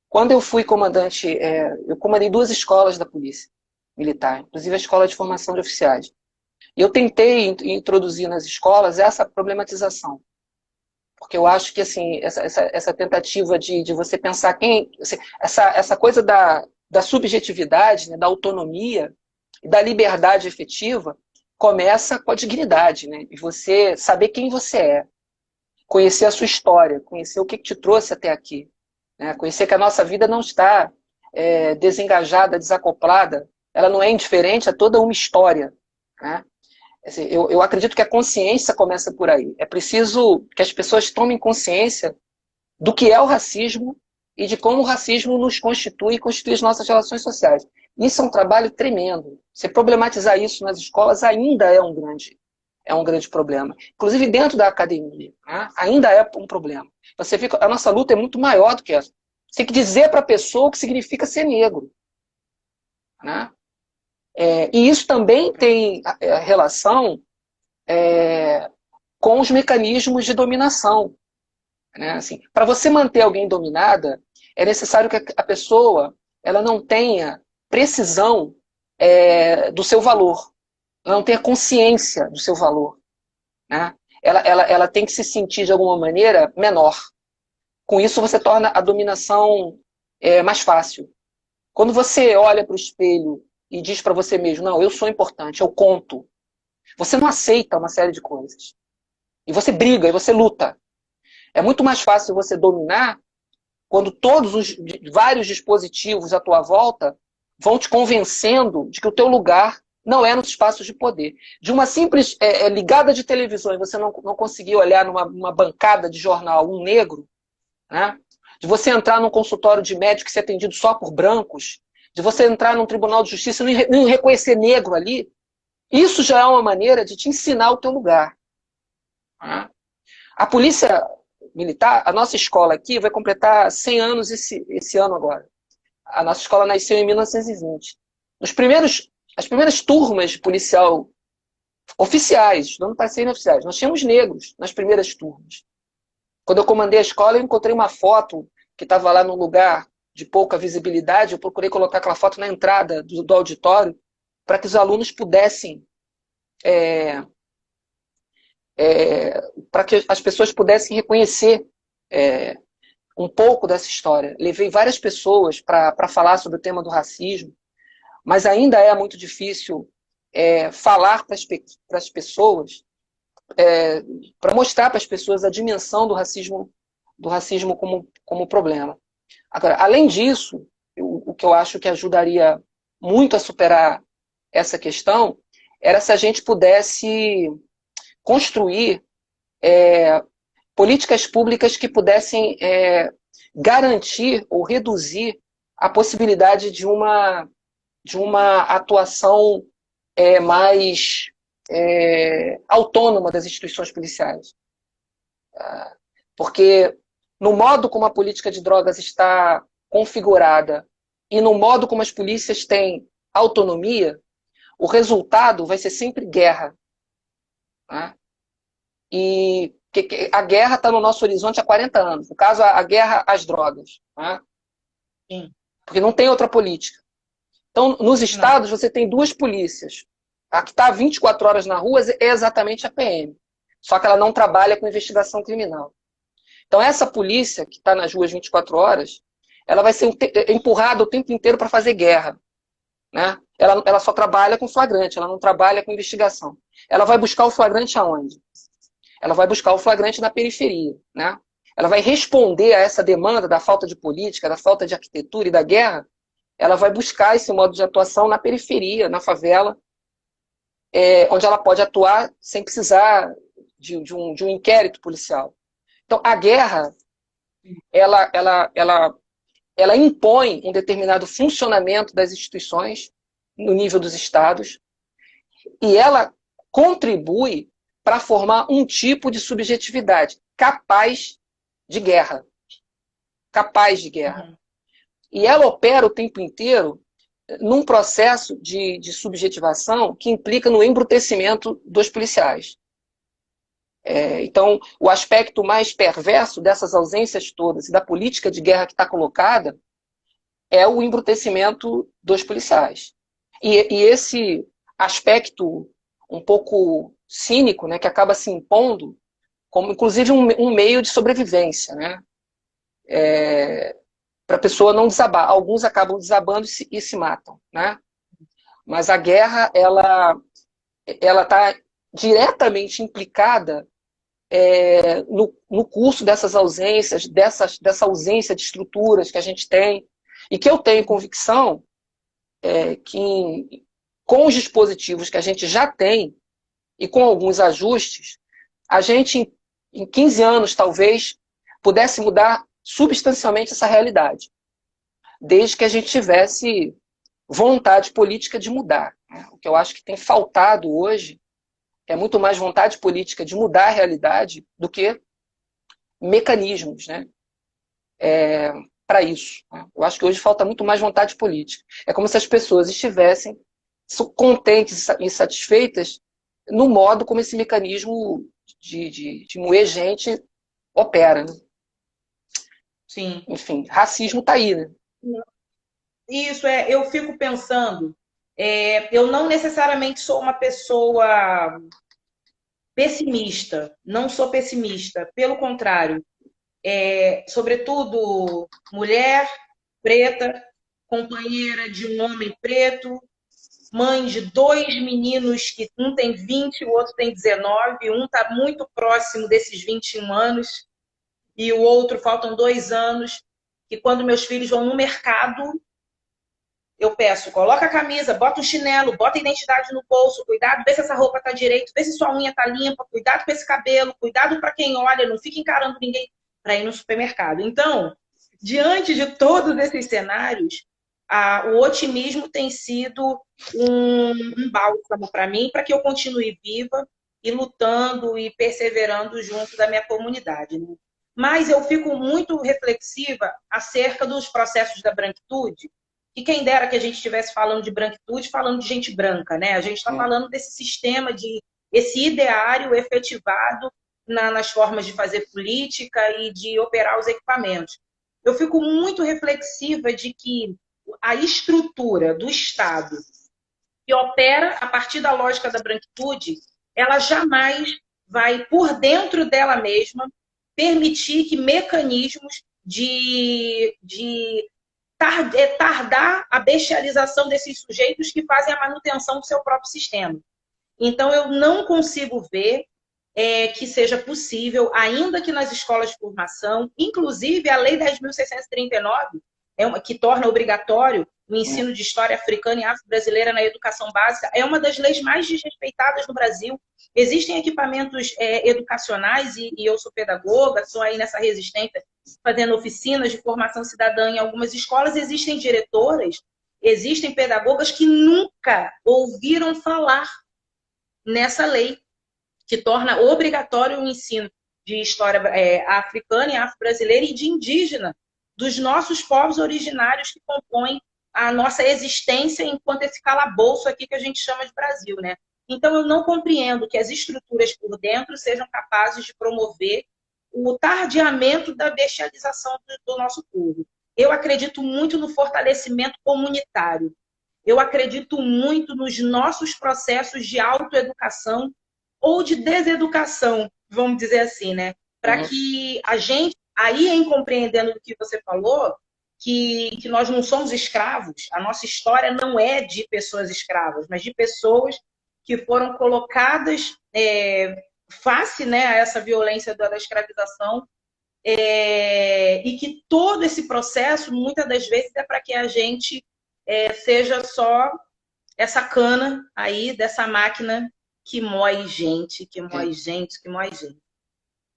Quando eu fui comandante, eu comandei 2 escolas da polícia militar, inclusive a escola de formação de oficiais. E eu tentei introduzir nas escolas essa problematização. Porque eu acho que assim, essa tentativa de você pensar essa coisa da subjetividade, né, da autonomia e da liberdade efetiva, começa com a dignidade, né? E você saber quem você é, conhecer a sua história, conhecer o que te trouxe até aqui, né? Conhecer que a nossa vida não está desengajada, desacoplada, ela não é indiferente a toda uma história, né? Eu acredito que a consciência começa por aí. É preciso que as pessoas tomem consciência do que é o racismo e de como o racismo nos constitui e constitui as nossas relações sociais. Isso é um trabalho tremendo. Você problematizar isso nas escolas ainda é um grande problema. Inclusive dentro da academia, né? Ainda é um problema. Você fica, a nossa luta é muito maior do que essa. Você tem que dizer para a pessoa o que significa ser negro, né? E isso também tem relação com os mecanismos de dominação, né? Assim, para você manter alguém dominada, é necessário que a pessoa ela não tenha precisão do seu valor, ela não tenha consciência do seu valor, né? Ela tem que se sentir de alguma maneira menor. Com isso você torna a dominação mais fácil. Quando você olha para o espelho e diz para você mesmo, não, eu sou importante, eu conto, você não aceita uma série de coisas. E você briga, e você luta. É muito mais fácil você dominar quando todos os vários dispositivos à tua volta vão te convencendo de que o teu lugar não é nos espaços de poder. De uma simples ligada de televisão e você não conseguir olhar numa bancada de jornal um negro, né? De você entrar num consultório de médico e ser atendido só por brancos, de você entrar num tribunal de justiça e não reconhecer negro ali, isso já é uma maneira de te ensinar o teu lugar. Né? A polícia militar, a nossa escola aqui vai completar 100 anos esse ano agora. A nossa escola nasceu em 1920. As primeiras turmas de policial oficiais, não passei oficiais, nós tínhamos negros nas primeiras turmas. Quando eu comandei a escola, eu encontrei uma foto que estava lá num lugar de pouca visibilidade, eu procurei colocar aquela foto na entrada do auditório para que os alunos pudessem para que as pessoas pudessem reconhecer um pouco dessa história. Levei várias pessoas para falar sobre o tema do racismo, mas ainda é muito difícil falar para as pessoas, para mostrar para as pessoas a dimensão do racismo como problema. Agora, além disso, o que eu acho que ajudaria muito a superar essa questão era se a gente pudesse construir políticas públicas que pudessem garantir ou reduzir a possibilidade de uma atuação mais autônoma das instituições policiais. Porque no modo como a política de drogas está configurada e no modo como as polícias têm autonomia, o resultado vai ser sempre guerra. Né? E a guerra está no nosso horizonte há 40 anos. No caso, a guerra às drogas. Né? Sim. Porque não tem outra política. Então, nos estados, você tem 2 polícias. A que está 24 horas na rua é exatamente a PM. Só que ela não trabalha com investigação criminal. Então, essa polícia que está nas ruas 24 horas, ela vai ser empurrada o tempo inteiro para fazer guerra. Né? Ela só trabalha com flagrante, ela não trabalha com investigação. Ela vai buscar o flagrante aonde? Ela vai buscar o flagrante na periferia. Né? Ela vai responder a essa demanda da falta de política, da falta de arquitetura e da guerra. Ela vai buscar esse modo de atuação na periferia, na favela, onde ela pode atuar sem precisar de um inquérito policial. Então, a guerra ela, ela, ela, ela impõe um determinado funcionamento das instituições no nível dos estados e ela contribui para formar um tipo de subjetividade capaz de guerra, capaz de guerra. Uhum. E ela opera o tempo inteiro num processo de subjetivação que implica no embrutecimento dos policiais. Então, o aspecto mais perverso dessas ausências todas e da política de guerra que está colocada é o embrutecimento dos policiais. E esse aspecto um pouco cínico, né, que acaba se impondo como, inclusive, um meio de sobrevivência, né, para a pessoa não desabar. Alguns acabam desabando e se matam, né? Mas a guerra, ela está diretamente implicada no curso dessas ausências, dessa ausência de estruturas que a gente tem, e que eu tenho convicção que com os dispositivos que a gente já tem, e com alguns ajustes, a gente, em 15 anos, talvez, pudesse mudar substancialmente essa realidade, desde que a gente tivesse vontade política de mudar. O que eu acho que tem faltado hoje é muito mais vontade política de mudar a realidade do que mecanismos, né, para isso. Eu acho que hoje falta muito mais vontade política. É como se as pessoas estivessem contentes e satisfeitas no modo como esse mecanismo de moer gente opera. Né? Sim. Enfim, racismo está aí. Né? Isso eu fico pensando, eu não necessariamente sou uma pessoa pessimista, não sou pessimista, pelo contrário, sobretudo mulher preta, companheira de um homem preto, mãe de dois meninos que um tem 20, o outro tem 19, um está muito próximo desses 21 anos e o outro faltam 2 anos, que quando meus filhos vão no mercado, eu peço, coloca a camisa, bota um chinelo, bota a identidade no bolso, cuidado, vê se essa roupa tá direito, vê se sua unha tá limpa, cuidado com esse cabelo, cuidado para quem olha, não fica encarando ninguém para ir no supermercado. Então, diante de todos esses cenários, o otimismo tem sido um bálsamo para mim, para que eu continue viva e lutando e perseverando junto da minha comunidade. Né? Mas eu fico muito reflexiva acerca dos processos da branquitude, e quem dera que a gente estivesse falando de branquitude, falando de gente branca, né? A gente está falando desse sistema, esse ideário efetivado nas formas de fazer política e de operar os equipamentos. Eu fico muito reflexiva de que a estrutura do Estado que opera a partir da lógica da branquitude, ela jamais vai, por dentro dela mesma, permitir que mecanismos de tardar a bestialização desses sujeitos que fazem a manutenção do seu próprio sistema. Então, eu não consigo ver que seja possível, ainda que nas escolas de formação, inclusive a Lei 10.639, que torna obrigatório o ensino de história africana e afro-brasileira na educação básica, é uma das leis mais desrespeitadas no Brasil. Existem equipamentos educacionais, e eu sou pedagoga, estou aí nessa resistência, fazendo oficinas de formação cidadã em algumas escolas, existem diretoras, existem pedagogas que nunca ouviram falar nessa lei, que torna obrigatório o ensino de história africana e afro-brasileira e de indígena, dos nossos povos originários que compõem a nossa existência enquanto esse calabouço aqui que a gente chama de Brasil, né? Então, eu não compreendo que as estruturas por dentro sejam capazes de promover o tardiamento da bestialização do nosso povo. Eu acredito muito no fortalecimento comunitário. Eu acredito muito nos nossos processos de autoeducação ou de deseducação, vamos dizer assim, né? Para que a gente, aí em compreendendo o que você falou, que nós não somos escravos, a nossa história não é de pessoas escravas, mas de pessoas que foram colocadas face, né, a essa violência da escravização, e que todo esse processo, muitas das vezes, é para que a gente seja só essa cana aí dessa máquina que mói gente, que mói gente, que mói gente.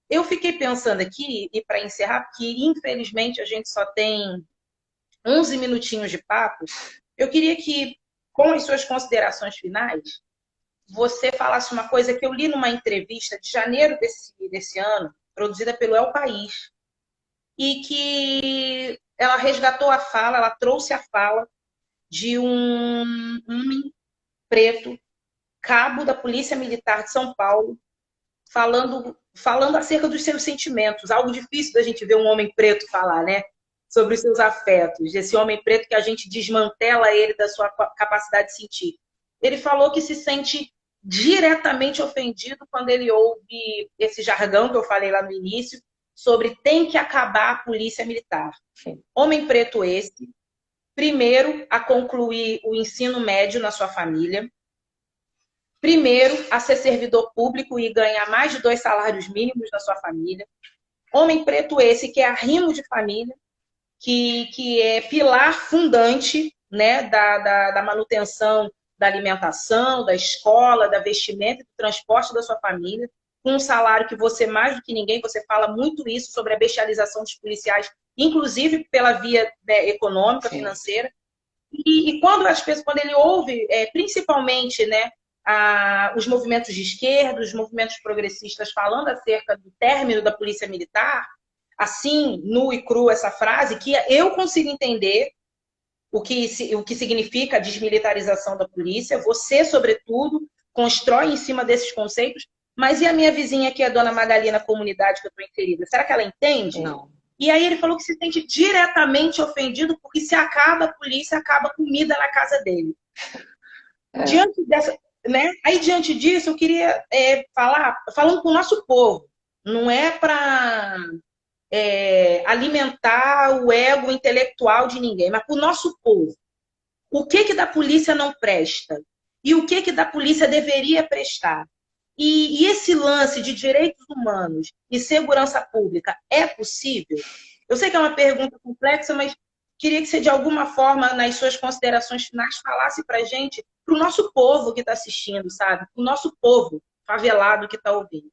eu fiquei pensando aqui, e para encerrar, porque infelizmente a gente só tem 11 minutinhos de papo, eu queria que, com as suas considerações finais, você falasse uma coisa que eu li numa entrevista de janeiro desse ano, produzida pelo El País, e que ela resgatou a fala, ela trouxe a fala de um homem preto, cabo da Polícia Militar de São Paulo, falando acerca dos seus sentimentos. Algo difícil da gente ver um homem preto falar, né? Sobre os seus afetos. Esse homem preto que a gente desmantela ele da sua capacidade de sentir. Ele falou que se sente diretamente ofendido quando ele ouve esse jargão que eu falei lá no início, sobre tem que acabar a polícia militar. Homem preto esse, primeiro a concluir o ensino médio na sua família, primeiro a ser servidor público e ganhar mais de 2 salários mínimos na sua família. Homem preto esse que é arrimo de família, que é pilar fundante, né, da manutenção da alimentação, da escola, da vestimenta e do transporte da sua família, com um salário que você, mais do que ninguém, você fala muito isso sobre a bestialização dos policiais, inclusive pela via, né, econômica, financeira. E quando as pessoas, quando ele ouve, principalmente, né, os movimentos de esquerda, os movimentos progressistas falando acerca do término da polícia militar, assim, nu e cru essa frase, que eu consigo entender o que significa a desmilitarização da polícia. Você, sobretudo, constrói em cima desses conceitos. Mas e a minha vizinha aqui, a dona Magali, na comunidade que eu estou inserida? Será que ela entende? Não. E aí ele falou que se sente diretamente ofendido porque se acaba a polícia, acaba a comida na casa dele. Diante dessa, né? Aí, diante disso, eu queria falando com o nosso povo. Não é para alimentar o ego intelectual de ninguém, mas para o nosso povo. O que da polícia não presta? E o que da polícia deveria prestar? E esse lance de direitos humanos e segurança pública é possível? Eu sei que é uma pergunta complexa, mas queria que você, de alguma forma, nas suas considerações finais, falasse para a gente, para o nosso povo que está assistindo, sabe? Para o nosso povo favelado que está ouvindo.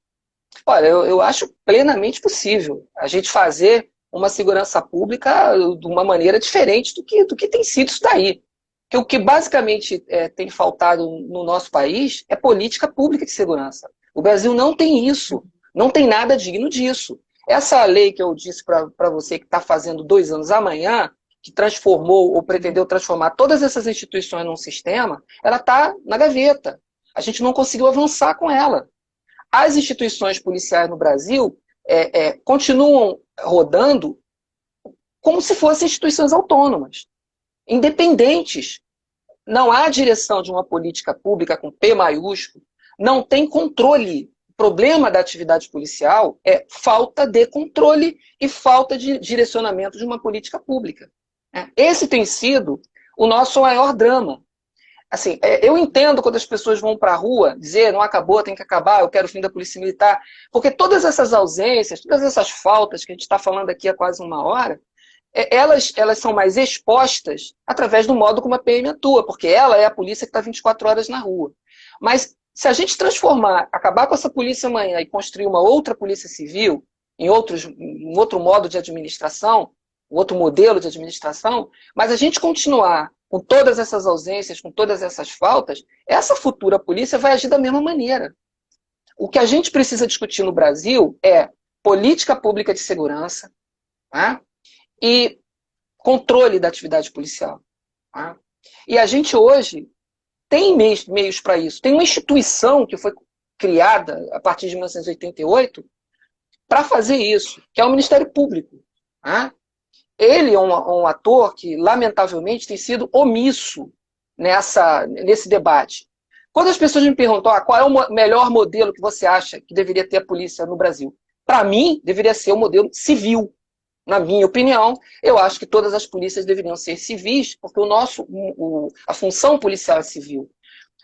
Olha, eu acho plenamente possível a gente fazer uma segurança pública de uma maneira diferente do que tem sido isso daí. Que o que basicamente tem faltado no nosso país é política pública de segurança. O Brasil não tem isso, não tem nada digno disso. Essa lei que eu disse para você que está fazendo 2 anos amanhã, que transformou ou pretendeu transformar todas essas instituições num sistema, ela está na gaveta. A gente não conseguiu avançar com ela. As instituições policiais no Brasil continuam rodando como se fossem instituições autônomas, independentes. Não há direção de uma política pública com P maiúsculo, não tem controle. O problema da atividade policial é falta de controle e falta de direcionamento de uma política pública. Esse tem sido o nosso maior drama. Assim, eu entendo quando as pessoas vão para a rua dizer não acabou, tem que acabar, eu quero o fim da polícia militar, porque todas essas ausências, todas essas faltas que a gente está falando aqui há quase 1 hora, elas são mais expostas através do modo como a PM atua, porque ela é a polícia que está 24 horas na rua. Mas se a gente acabar com essa polícia amanhã e construir uma outra polícia civil, um outro modo de administração, um outro modelo de administração, mas a gente continuar com todas essas ausências, com todas essas faltas, essa futura polícia vai agir da mesma maneira. O que a gente precisa discutir no Brasil é política pública de segurança, tá? E controle da atividade policial. Tá? E a gente hoje tem meios para isso. Tem uma instituição que foi criada a partir de 1988 para fazer isso, que é o Ministério Público. Tá? Ele é um ator que, lamentavelmente, tem sido omisso nesse debate. Quando as pessoas me perguntam qual é o melhor modelo que você acha que deveria ter a polícia no Brasil, para mim, deveria ser o modelo civil. Na minha opinião, eu acho que todas as polícias deveriam ser civis, porque a função policial é civil.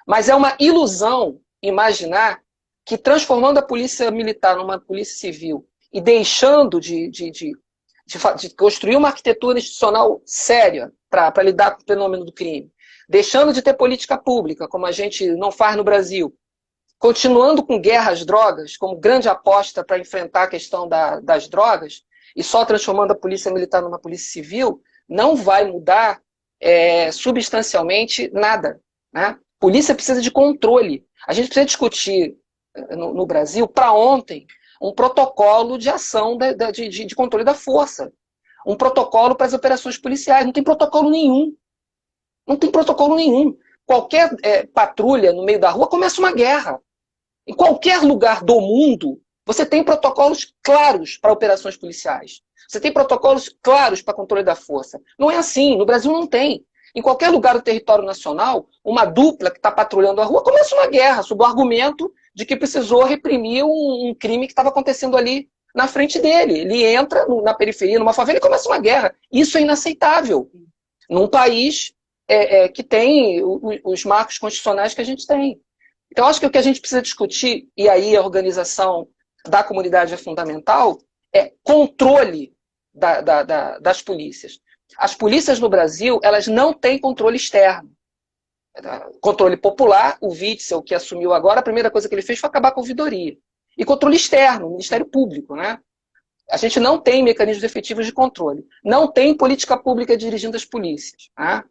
Mas é uma ilusão imaginar que transformando a polícia militar numa polícia civil e deixando de construir uma arquitetura institucional séria para lidar com o fenômeno do crime, deixando de ter política pública, como a gente não faz no Brasil, continuando com guerra às drogas, como grande aposta para enfrentar a questão das drogas, e só transformando a polícia militar numa polícia civil, não vai mudar substancialmente nada. Né? Polícia precisa de controle. A gente precisa discutir no Brasil, para ontem, um protocolo de ação de controle da força. Um protocolo para as operações policiais. Não tem protocolo nenhum. Não tem protocolo nenhum. Qualquer patrulha no meio da rua começa uma guerra. Em qualquer lugar do mundo, você tem protocolos claros para operações policiais. Você tem protocolos claros para controle da força. Não é assim. No Brasil não tem. Em qualquer lugar do território nacional, uma dupla que está patrulhando a rua começa uma guerra, sob o argumento de que precisou reprimir um crime que estava acontecendo ali na frente dele. Ele entra na periferia, numa favela e começa uma guerra. Isso é inaceitável num país que tem os marcos constitucionais que a gente tem. Então, acho que o que a gente precisa discutir, e aí a organização da comunidade é fundamental, é controle das polícias. As polícias no Brasil, elas não têm controle externo. Controle popular, o Witzel, que assumiu agora, a primeira coisa que ele fez foi acabar com a ouvidoria. E controle externo, o Ministério Público, né? A gente não tem mecanismos efetivos de controle. Não tem política pública dirigindo as polícias. Né?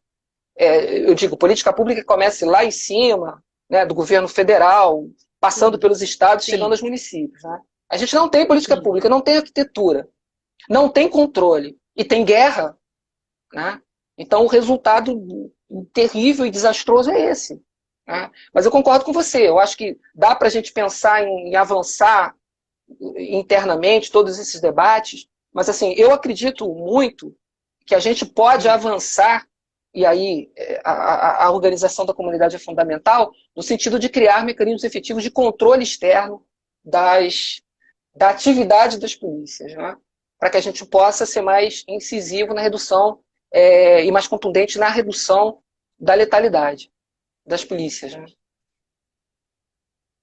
Eu digo, política pública que comece lá em cima, né, do governo federal, passando pelos estados, chegando aos municípios. Né? A gente não tem política pública, não tem arquitetura, não tem controle e tem guerra. Né? Então o resultado terrível e desastroso é esse. Né? Mas eu concordo com você, eu acho que dá para a gente pensar em avançar internamente todos esses debates, mas assim, eu acredito muito que a gente pode avançar, e aí a organização da comunidade é fundamental, no sentido de criar mecanismos efetivos de controle externo da atividade das polícias, né? Para que a gente possa ser mais incisivo na redução e mais contundente na redução da letalidade das polícias. Né?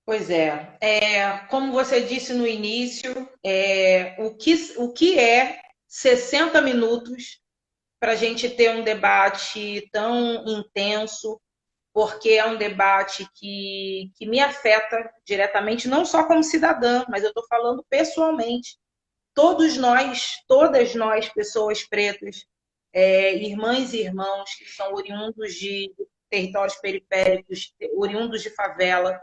Pois é. Como você disse no início, o que é 60 minutos para a gente ter um debate tão intenso, porque é um debate que me afeta diretamente, não só como cidadã, mas eu estou falando pessoalmente. Todas nós, pessoas pretas, irmãs e irmãos que são oriundos de territórios periféricos, oriundos de favela,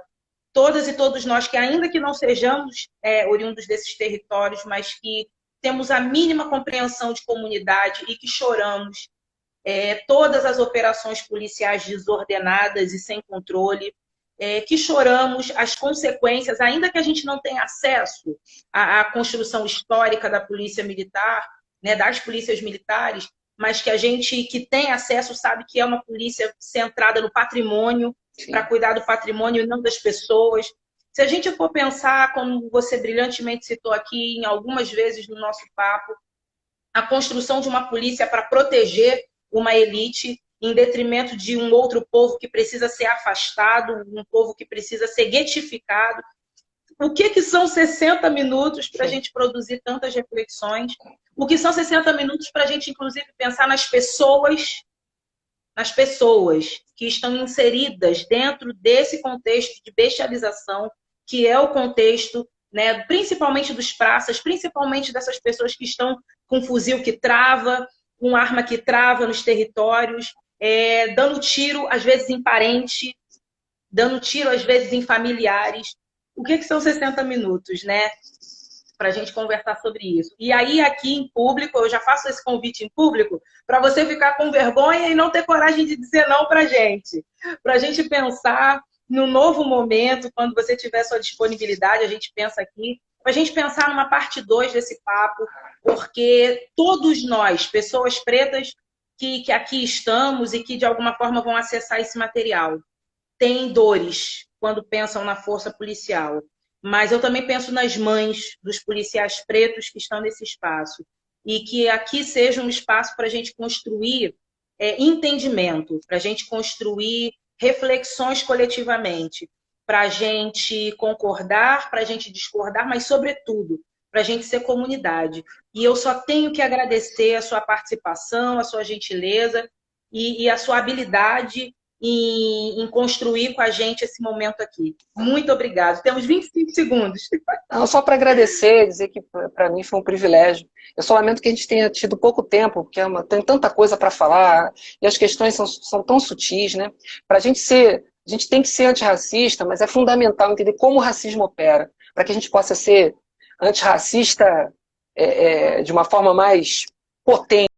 todas e todos nós que, ainda que não sejamos oriundos desses territórios, mas que temos a mínima compreensão de comunidade e que choramos todas as operações policiais desordenadas e sem controle, que choramos as consequências, ainda que a gente não tenha acesso à construção histórica da polícia militar, né, das polícias militares, mas que a gente que tem acesso sabe que é uma polícia centrada no patrimônio, para cuidar do patrimônio e não das pessoas. Se a gente for pensar, como você brilhantemente citou aqui em algumas vezes no nosso papo, a construção de uma polícia para proteger uma elite em detrimento de um outro povo que precisa ser afastado, um povo que precisa ser guetificado. O que são 60 minutos para a gente produzir tantas reflexões? O que são 60 minutos para a gente, inclusive, pensar nas pessoas que estão inseridas dentro desse contexto de bestialização, que é o contexto, né, principalmente dos praças, principalmente dessas pessoas que estão com fuzil que trava, com arma que trava nos territórios, dando tiro, às vezes, em parente, dando tiro, às vezes, em familiares. O que são 60 minutos, né? Para a gente conversar sobre isso. E aí, aqui em público, eu já faço esse convite em público, para você ficar com vergonha e não ter coragem de dizer não para a gente pensar num novo momento, quando você tiver sua disponibilidade, a gente pensa aqui, para a gente pensar numa parte 2 desse papo, porque todos nós, pessoas pretas que aqui estamos e que de alguma forma vão acessar esse material, têm dores quando pensam na força policial. Mas eu também penso nas mães dos policiais pretos que estão nesse espaço. E que aqui seja um espaço para a gente construir entendimento, para a gente construir reflexões coletivamente, para a gente concordar, para a gente discordar, mas, sobretudo, para a gente ser comunidade. E eu só tenho que agradecer a sua participação, a sua gentileza e a sua habilidade em construir com a gente esse momento aqui. Muito obrigado. Temos 25 segundos. Não, só para agradecer, dizer que para mim foi um privilégio. Eu só lamento que a gente tenha tido pouco tempo, porque tem tanta coisa para falar, e as questões são tão sutis, né? Para a gente tem que ser antirracista, mas é fundamental entender como o racismo opera, para que a gente possa ser antirracista de uma forma mais potente.